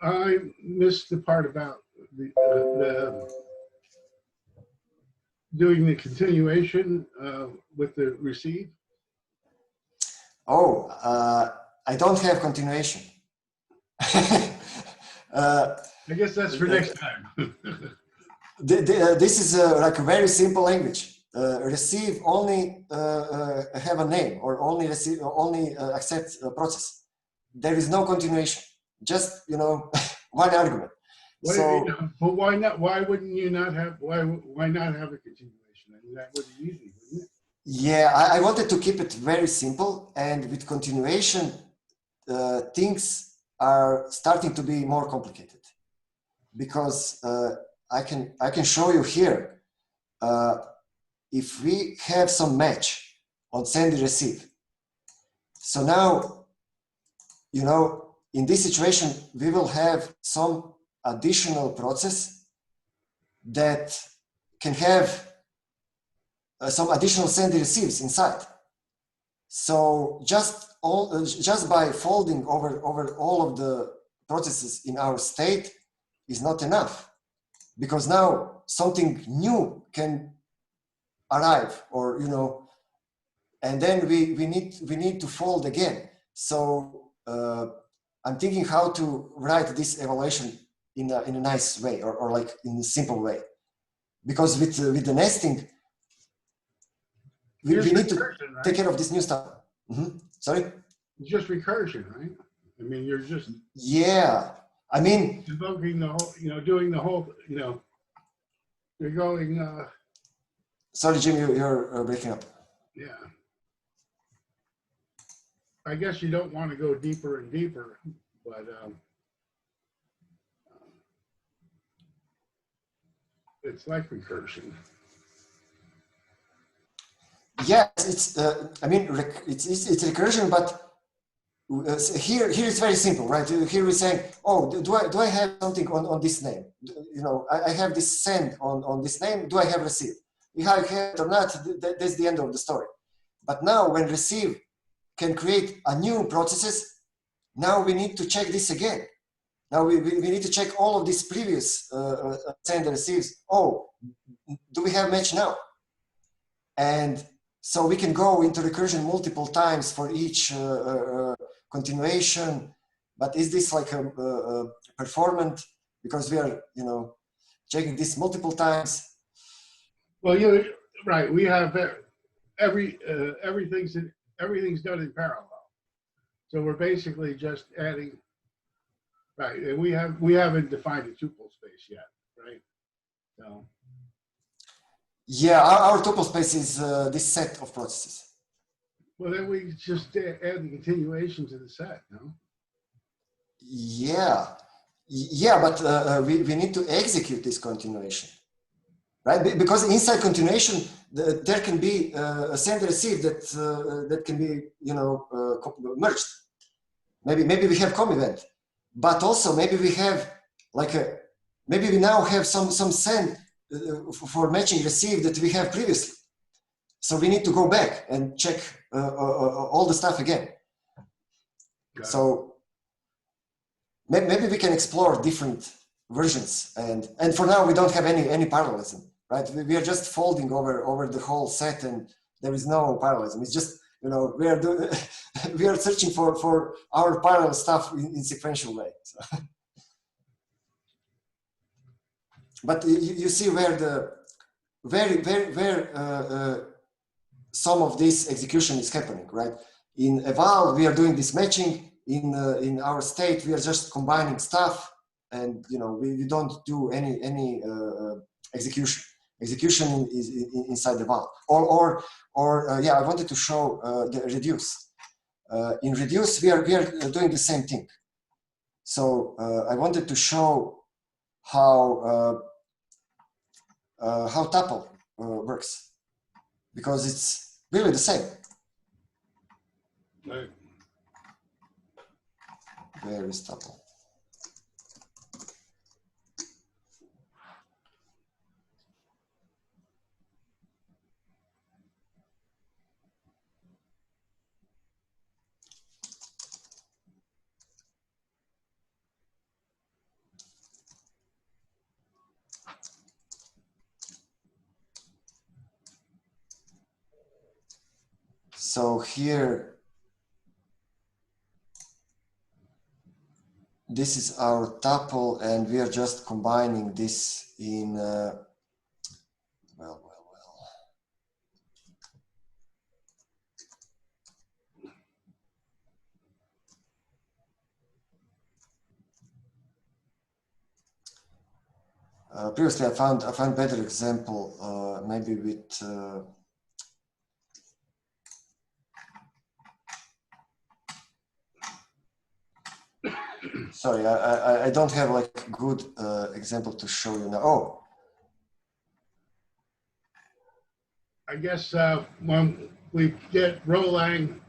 I missed the part about the doing the continuation with the receive. Oh, I don't have continuation. I guess that's for next time. This is like a very simple language. Receive only have a name, or only receive, only accept a process. There is no continuation. Just one argument. But why not? Why wouldn't you not have? Why not have a continuation? I mean, that would be easy, wouldn't it? Yeah, I wanted to keep it very simple, and with continuation, things are starting to be more complicated, because I can show you here. If we have some match on send and receive, so now in this situation we will have some additional process that can have some additional send and receives inside. So just by folding over all of the processes in our state is not enough, because now something new can arrive, or and then we need to fold again. So I'm thinking how to write this evaluation in a nice way, or like in a simple way, because with the nesting we need to take care of this new stuff. Sorry? It's just recursion, right? I mean, you're just I mean, invoking the whole, doing the whole, you're going. Sorry, Jim, you're breaking up. Yeah. I guess you don't want to go deeper and deeper, but it's like recursion. Yes, it's. I mean, it's recursion, but here it's very simple, right? Here we're saying, oh, do I have something on this name? You know, I have this send on this name. Do I have receive? If I have it or not, that's the end of the story. But now when receive can create a new processes, now we need to check this again. Now we need to check all of these previous send and receives. Oh, do we have match now? And so we can go into recursion multiple times for each continuation. But is this like a performant? Because we are, you know, checking this multiple times. Well, you're right. We have everything's done in parallel. So we're basically just adding, right? And we haven't defined a tuple space yet, right? So. Yeah, our tuple space is this set of processes. Well, then we just add the continuation to the set, no? Yeah, but we need to execute this continuation, right? Because inside continuation, there can be a send and receive that can be, you know, merged. Maybe we have com event, but also maybe we have like maybe we now have some send for matching receive that we have previously. So we need to go back and check all the stuff again. So maybe we can explore different versions, and for now we don't have any parallelism, right? We are just folding over the whole set, and there is no parallelism. It's just, you know, we are searching for our parallel stuff in sequential way. So. But you see where some of this execution is happening, right? In eval, we are doing this matching. In our state, we are just combining stuff, and, you know, we don't do any execution. Execution is inside eval. Or yeah, I wanted to show the reduce. In reduce, we are doing the same thing. So I wanted to show how tuple works, because it's really the same. Right. Where is tuple? So here, this is our tuple, and we are just combining this in, well. Previously, I found better example, maybe with, sorry, I don't have like good example to show you now. Oh, I guess when we get Rholang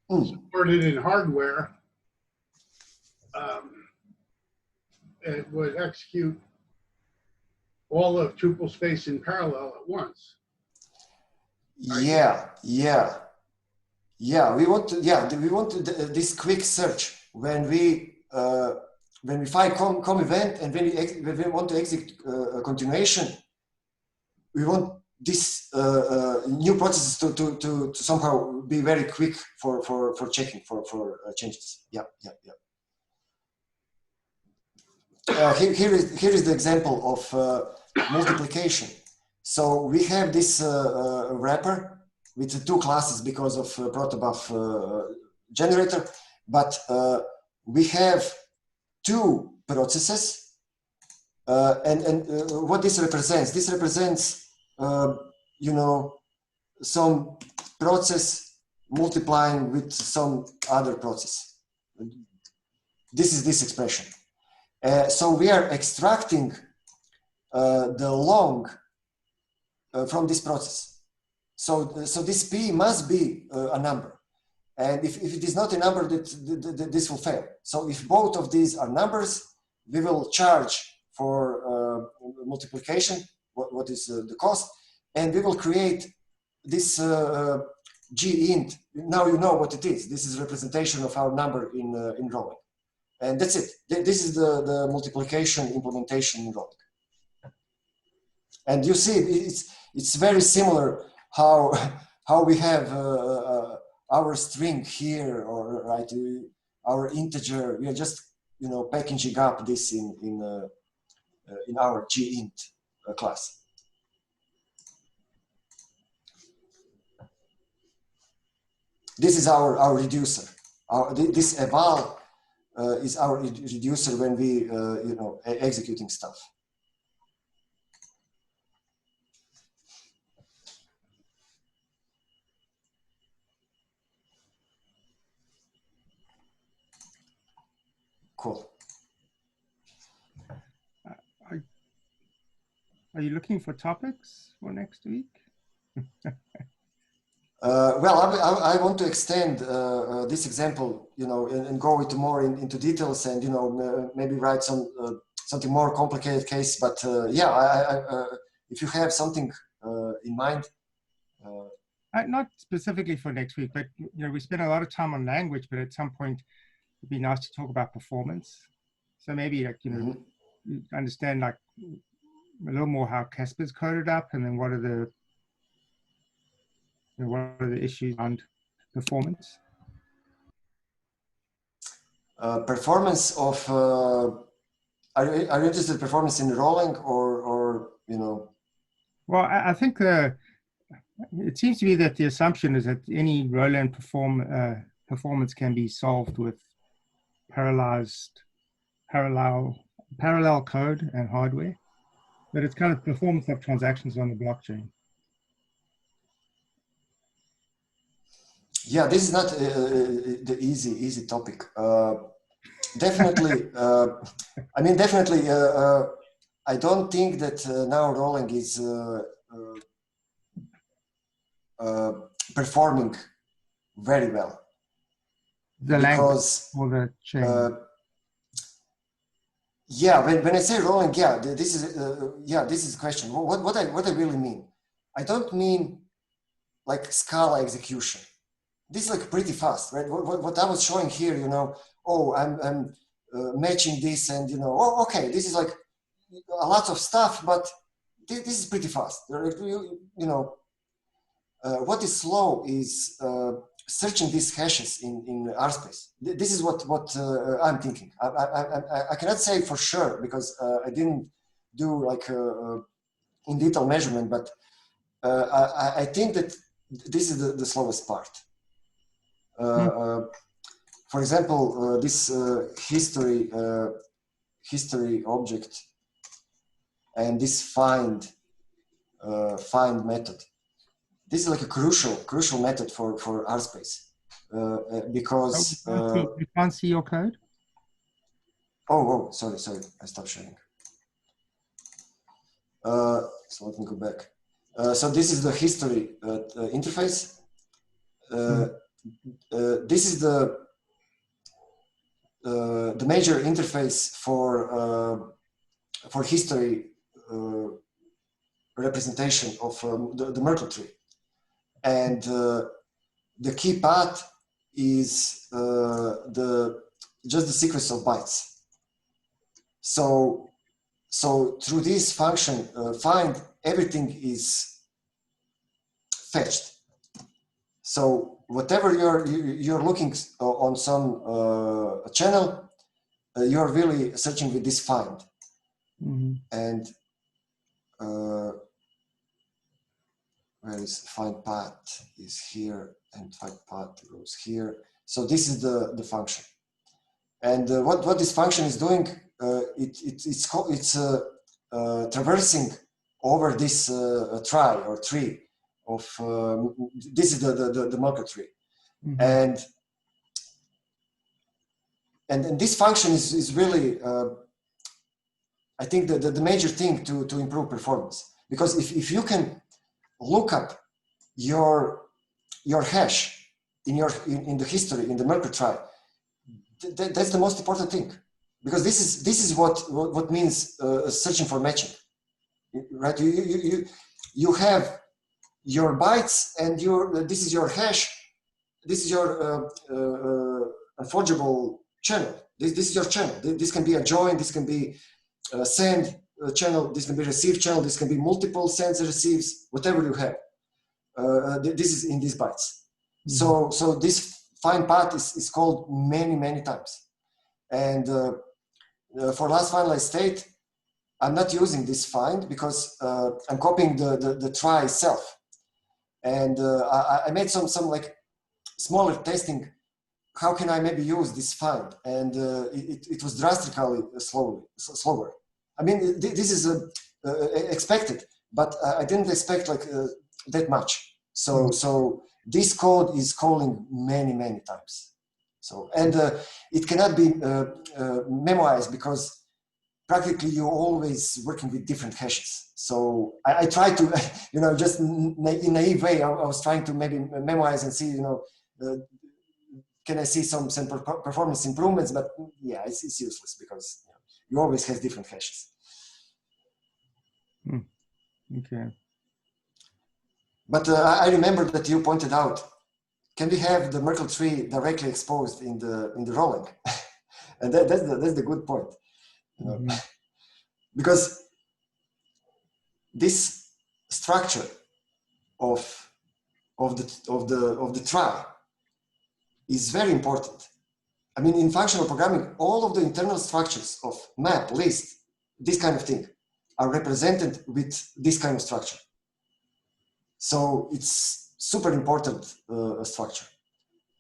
supported in hardware, it would execute all of tuple space in parallel at once. yeah. We want this quick search when we find com event, and when we want to execute a continuation. We want this new processes to somehow be very quick for checking for changes. Yeah. Here is the example of multiplication. So we have this wrapper with the two classes because of protobuf generator, but we have two processes, and what this represents? This represents, you know, some process multiplying with some other process. This is this expression. So we are extracting the long from this process. So this P must be a number. And if it is not a number, this will fail. So if both of these are numbers, we will charge for multiplication, what is the cost, and we will create this G int. Now you know what it is. This is representation of our number in Rholang. And that's it. This is the multiplication implementation in Rholang. And you see, it's very similar how we have our string here, or right, our integer. We are just packaging up this in our gint class. This is our reducer. This eval is our reducer when we executing stuff. Cool. Are you looking for topics for next week? Well, I want to extend this example, and go into more into details, and maybe write something more complicated case. But yeah, if you have something in mind. Not specifically for next week, but we spend a lot of time on language, but at some point it'd be nice to talk about performance. So maybe understand a little more how Casper's coded up, and then what are the issues around performance. Performance of are you interested in performance in Rholang or Well, I think it seems to be that the assumption is that any Rholang performance can be solved with parallel code and hardware, but it's kind of performance of transactions on the blockchain. Yeah, this is not the easy topic. Definitely, I mean, definitely, I don't think that now Rholang is performing very well. The language or the chain. Yeah, when I say Rholang, yeah, this is a question. What I really mean, I don't mean like Scala execution. This is like pretty fast, right? What I was showing here, oh, I'm matching this, and oh, okay, this is like a lot of stuff, but this is pretty fast. What is slow is searching these hashes in RSpace. This is what I'm thinking. I cannot say for sure because I didn't do like in detail measurement, but I think that this is the slowest part. For example, this history object and this find method. This is like a crucial method for RSpace because you can't see your code. Oh, sorry, I stopped sharing. So let me go back. So this is the history interface. This is the major interface for history representation of the Merkle tree, and the key path is just the sequence of bytes. So through this function find, everything is fetched. So whatever you're looking on some channel, you're really searching with this find. Mm-hmm. And where is find path is here, and find path goes here. So this is the function. And what this function is doing, it's traversing over this tree of this is the Merkle tree. Mm-hmm. and this function is really I think the major thing to improve performance, because if you can look up your hash in the history, in the Merkle trie, that's the most important thing, because this is what means searching for matching, right? You have your bytes, and this is your hash. This is your unforgeable channel. This is your channel. This can be a join. This can be a send channel. This can be receive channel. This can be multiple sends and receives, whatever you have. This is in these bytes. Mm-hmm. So this find path is called many times. And for last finalized state, I'm not using this find because I'm copying the trie itself. And I made some like smaller testing. How can I maybe use this find? And it was drastically slower. I mean, this is expected, but I didn't expect like that much. So this code is calling many times. So, and it cannot be memoized because practically you're always working with different hashes. So I try to, just in a naive way, I was trying to maybe memorize and see, can I see some performance improvements? But yeah, it's useless because you always have different hashes. Okay. But I remember that you pointed out, can we have the Merkle tree directly exposed in the Rholang? And that's the good point. Mm-hmm. Because this structure of the trie is very important. I mean, in functional programming, all of the internal structures of map, list, this kind of thing are represented with this kind of structure. So it's super important structure.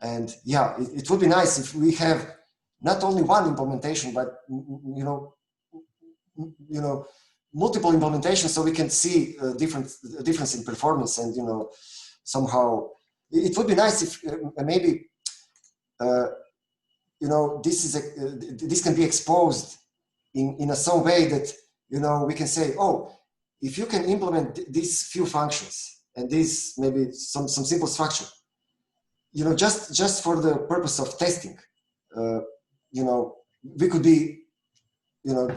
And yeah, it would be nice if we have not only one implementation, but multiple implementations, so we can see difference in performance. And somehow it would be nice if maybe this can be exposed in some way that we can say, oh, if you can implement these few functions and this maybe some simple structure, just for the purpose of testing, we could be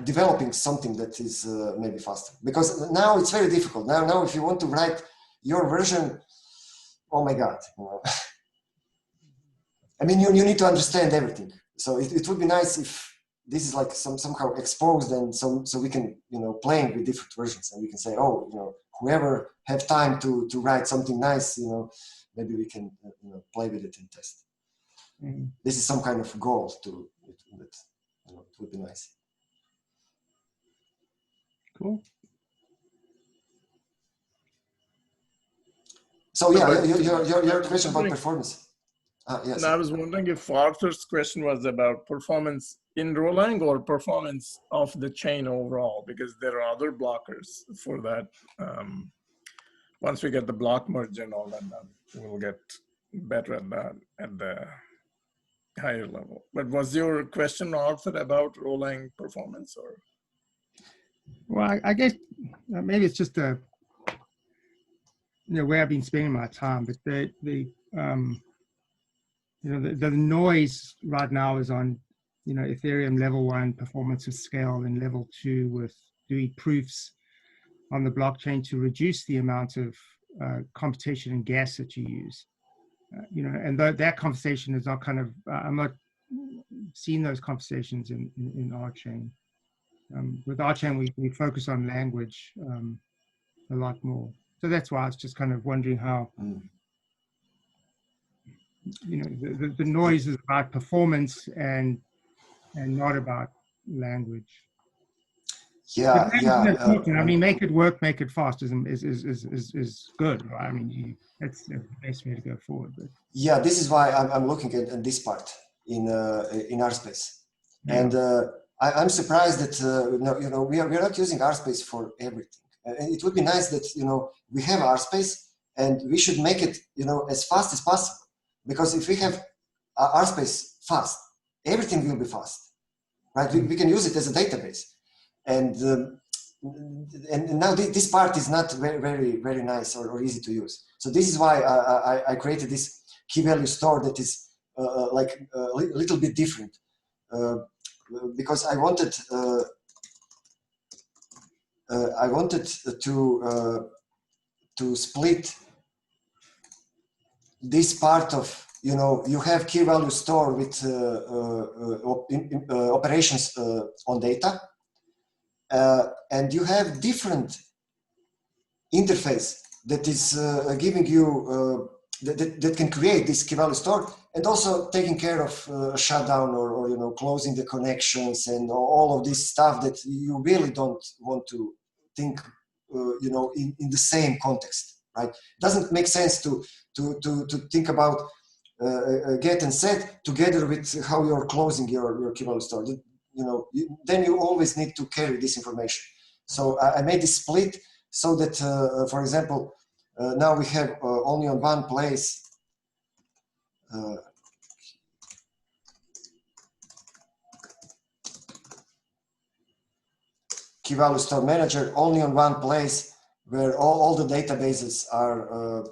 developing something that is maybe faster, because now it's very difficult. Now if you want to write your version, oh my God, I mean, you need to understand everything. So it would be nice if this is like somehow exposed, and so we can playing with different versions, and we can say, oh, whoever have time to write something nice, maybe we can play with it and test. Mm-hmm. This is some kind of goal it would be nice. Cool. So yeah, your question about performance. Yes. And I was wondering if Arthur's question was about performance in Rholang or performance of the chain overall, because there are other blockers for that. Once we get the block merge and all that done, we'll get better at that at the higher level. But was your question, Arthur, about Rholang performance, or? Well, I guess maybe it's just where I've been spending my time, but the noise right now is on Ethereum level 1 performance of scale, and level 2 with doing proofs on the blockchain to reduce the amount of computation and gas that you use. And that conversation is not kind of I'm not seeing those conversations in RChain. With RChain, we focus on language a lot more. So that's why I was just kind of wondering how, the noise is about performance and not about language. Yeah. I mean, make it work, make it fast is good, right? I mean, that's the best way to go forward. But. Yeah, this is why I'm looking at this part in RSpace. Yeah. And I'm surprised that we are not using RSpace for everything. It would be nice that we have RSpace, and we should make it as fast as possible. Because if we have RSpace fast, everything will be fast, right? We can use it as a database, and and now this part is not very nice or easy to use. So this is why I created this key value store that is like a little bit different, because I wanted to split this part of, you know, you have key value store with operations on data, and you have different interface that is giving you that can create this key value store, and also taking care of shutdown or you know, closing the connections and all of this stuff that you really don't want to think you know, in the same context, right? Doesn't make sense to think about get and set together with how you're closing your key value store. You know, then you always need to carry this information. So I made this split so that, for example, now we have only on one place key value store manager, only on one place where all the databases are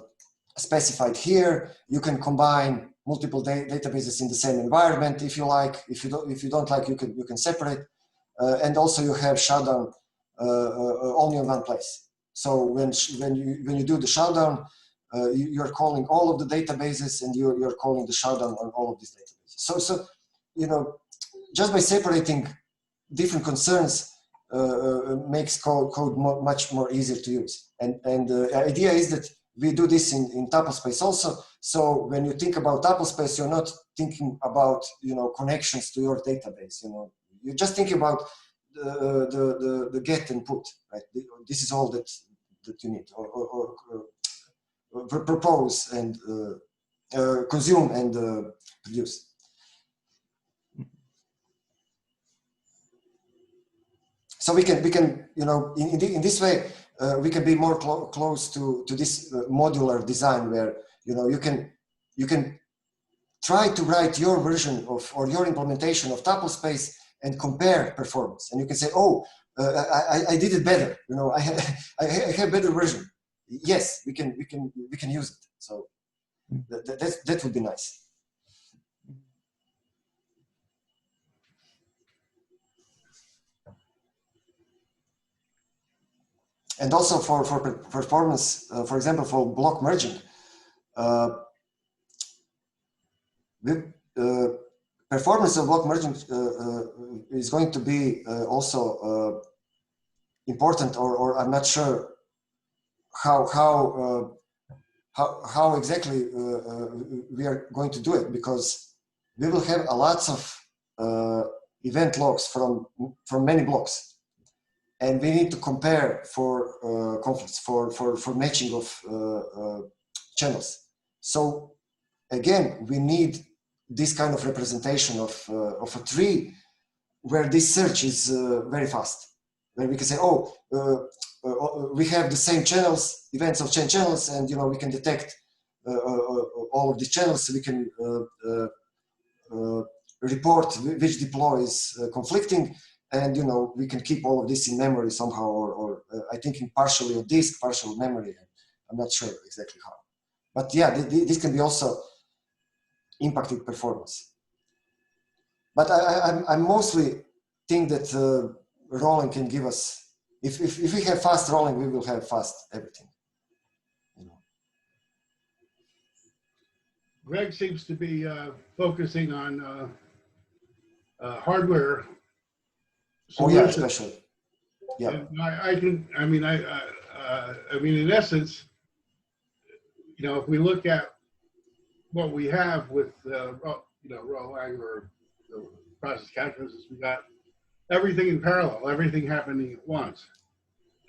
specified here. You can combine multiple databases in the same environment if you like. If you don't like, you can separate. And also you have shutdown only in one place. So when you do the shutdown, you're calling all of the databases, and you're calling the shutdown on all of these databases. So you know, just by separating different concerns makes code much more easier to use. And the idea is that we do this in tuple space also. So when you think about tuple space, you're not thinking about, you know, connections to your database. You know, you just think about the get and put, right? This is all that you need, or propose and consume and produce. So we can you know, in this way we can be more close to this modular design, where, you know, you can try to write your version of, or your implementation of tuple space and compare performance, and you can say, oh, I did it better, you know, I have better version. Yes, we can use it. So that would be nice. And also for performance, for example, for block merging, performance of block merging is going to be also important, or I'm not sure how exactly we are going to do it, because we will have a lots of event logs from many blocks. And we need to compare for conflicts, for matching of channels. So again, we need this kind of representation of a tree, where this search is very fast, where we can say, oh, we have the same channels, events of chain channels, and, you know, we can detect all of these channels. So we can report which deploy is conflicting. And, you know, we can keep all of this in memory somehow, or I think in partially on disk, partial memory. I'm not sure exactly how. But yeah, this can be also impacting performance. But I mostly think that Rholang can give us, if we have fast Rholang, we will have fast everything. You know. Greg seems to be focusing on hardware solutions. Oh yeah, especially. Yeah. And I mean, in essence, you know, if we look at what we have with, you know, Rholang or the process calculators, we got everything in parallel, everything happening at once.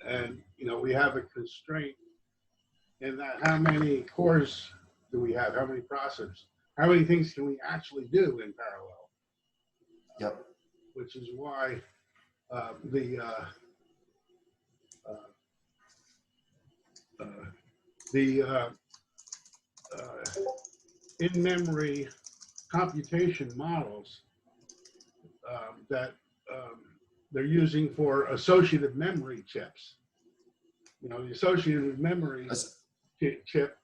And, you know, we have a constraint in that how many cores do we have, how many processors, how many things can we actually do in parallel? Yep. Which is why the in-memory computation models that they're using for associative memory chips. You know, the associative memory chip,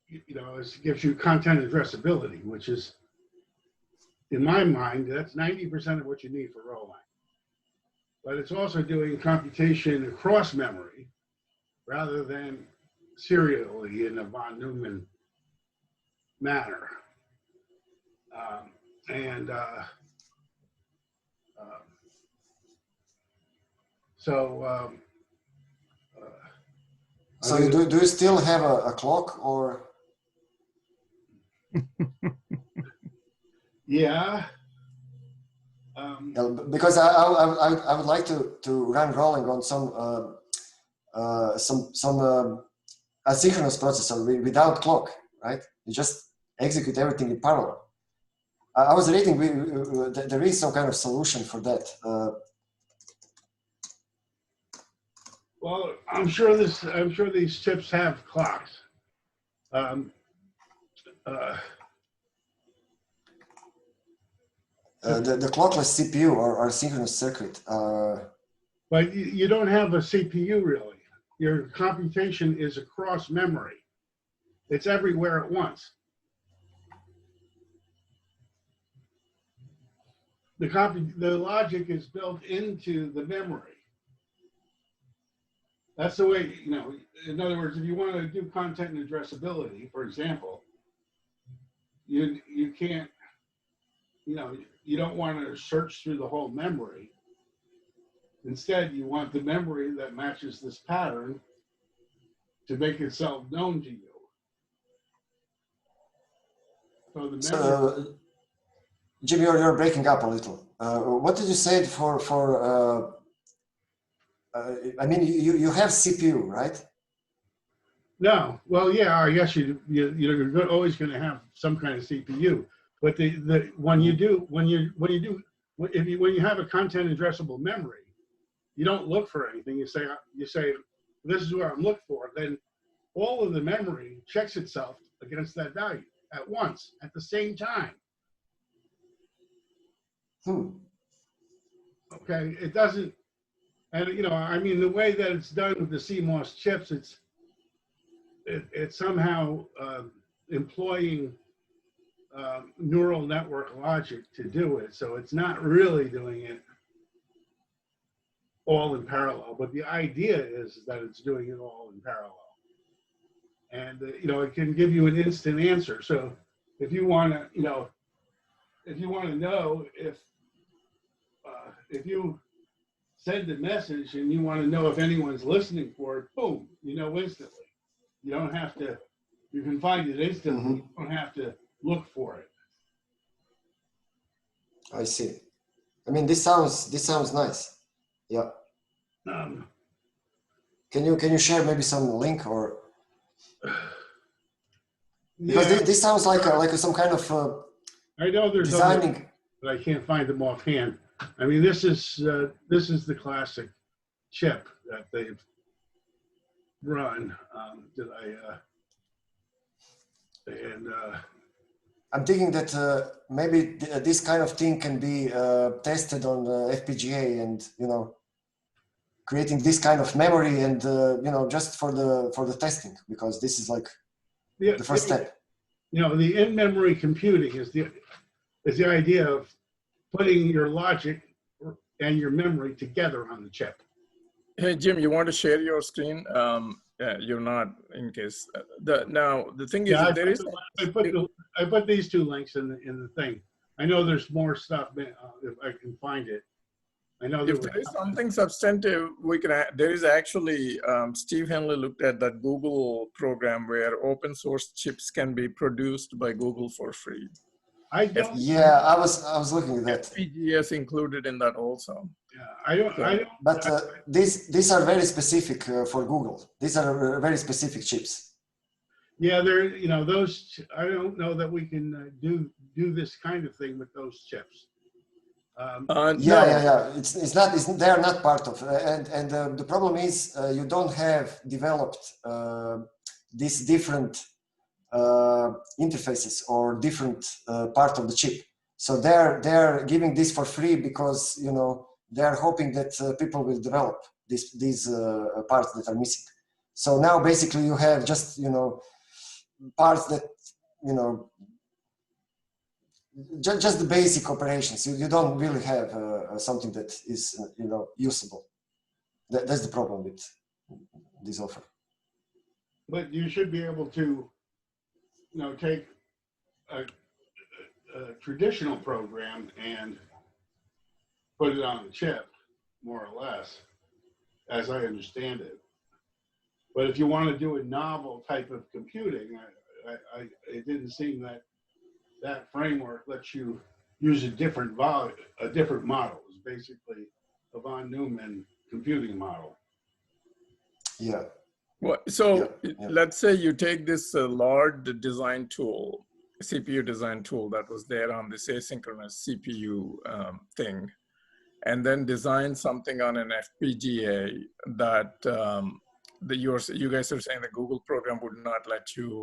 you know, gives you content addressability, which is, in my mind, that's 90% of what you need for Rholang. But it's also doing computation across memory rather than serially in a von Neumann manner. So do you still have a clock or? Yeah. Because I would like to run Rholang on some asynchronous processor without clock, right? You just execute everything in parallel. I was reading there is some kind of solution for that. Well, I'm sure these chips have clocks. The clockless CPU or synchronous circuit. But you don't have a CPU really. Your computation is across memory. It's everywhere at once. The logic is built into the memory. That's the way, you know, in other words, if you want to do content and addressability, for example, you can't, you know, you don't want to search through the whole memory. Instead, you want the memory that matches this pattern to make itself known to you. So the memory. So, Jim, you're breaking up a little. What did you say for I mean, you have CPU, right? No, well, yeah, I guess you're always going to have some kind of CPU, but when you have a content addressable memory, you don't look for anything. You say this is what I'm looking for. Then all of the memory checks itself against that value at once at the same time. Okay, it doesn't, and you know, I mean, the way that it's done with the CMOS chips, it's somehow employing neural network logic to do it. So it's not really doing it all in parallel, but the idea is that it's doing it all in parallel. And you know, it can give you an instant answer. So if you want to, you know, if you want to know if you send a message and you want to know if anyone's listening for it, boom, you know instantly. You don't have to, you can find it instantly. You don't have to look for it. I see. I mean, this sounds nice. Yeah. Can you share maybe some link or? Because Yeah. this sounds like some kind of I know there's designing. other, but I can't find them offhand. I mean, this is the classic chip that they've run. I'm thinking that maybe this kind of thing can be tested on FPGA, and you know, creating this kind of memory, and you know, just for the testing, because this is like the first step. You know, the in-memory computing is the idea of putting your logic and your memory together on the chip. Hey, Jim, you want to share your screen? Yeah, you're not, in case. The thing is, Yeah, there is. I put these two links in the thing. I know there's more stuff if I can find it. I know If there is something substantive, we can. There is actually Steve Henley looked at that Google program where open source chips can be produced by Google for free. Yeah, I was looking at that. FPGAs included in that also. Yeah, I don't. But these are very specific for Google. These are very specific chips. Yeah, they're, you know, those. I don't know that we can do this kind of thing with those chips. Yeah. They are not part of. And the problem is you don't have developed these different interfaces or different part of the chip. So they're giving this for free because, you know, they are hoping that people will develop these parts that are missing. So now basically you have just, you know, parts that, you know, just the basic operations. You don't really have something that is, you know, usable. That's the problem with this offer. But you should be able to, you know, take a traditional program and put it on the chip, more or less, as I understand it. But if you want to do a novel type of computing, it didn't seem that that framework lets you use a different model. It's basically a von Neumann computing model. Yeah. Well, so Yeah. let's say you take this large design tool, CPU design tool that was there on this asynchronous CPU thing, and then design something on an FPGA that you guys are saying the Google program would not let you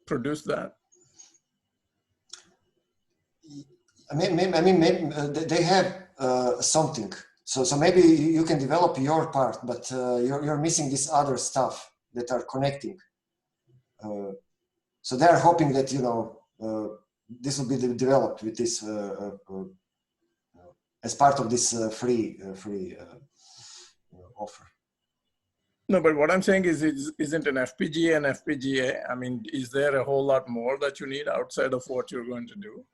produce that? I mean, maybe they have something. So maybe you can develop your part, but you're missing this other stuff that are connecting. So they are hoping that, you know, this will be developed with this as part of this free offer. No, but what I'm saying is, isn't an FPGA an FPGA? I mean, is there a whole lot more that you need outside of what you're going to do?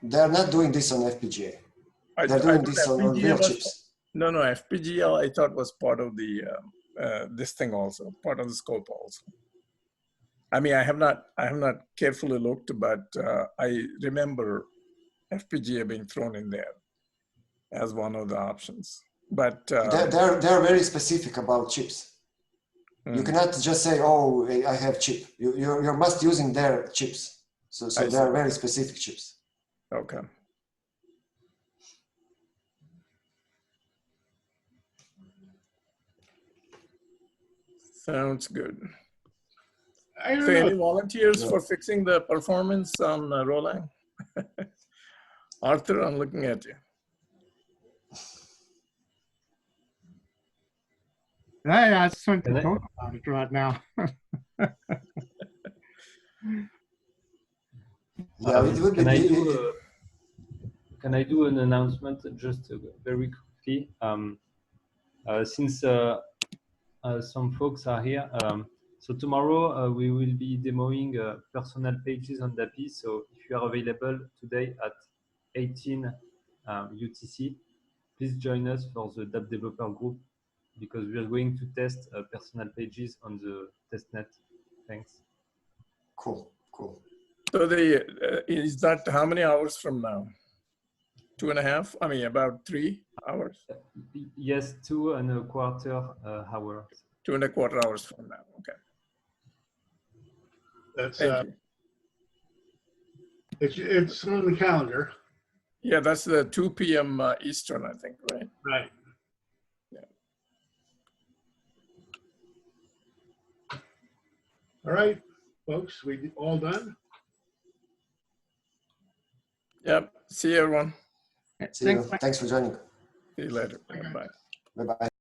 They're not doing this on FPGA. They're doing this on real chips. No, FPGA I thought was part of the this thing also, part of the scope also. I mean, I have not carefully looked, but I remember FPGA being thrown in there as one of the options. But they're very specific about chips. You cannot just say, "Oh, I have chip." You're must using their chips. So they are very specific chips. Okay. Sounds good. So any volunteers for fixing the performance on Rholang? Arthur, I'm looking at you. I just want to talk about it right now. Yeah, it would be. Can I do an announcement just very quickly? Since some folks are here, so tomorrow we will be demoing personal pages on DAPI. So if you are available today at 18 UTC, please join us for the DAP developer group, because we are going to test personal pages on the testnet. Thanks. Cool. So is that how many hours from now? 2.5? I mean, about 3 hours? Yes, 2.25 hours. 2.25 hours from now. Okay. That's Thank you. it's on the calendar. Yeah, that's the 2 p.m. Eastern, I think, right? Right. Yeah. All right, folks, we all done? Yep. See you, everyone. See you. Thanks for joining. See you later. Bye. Bye bye.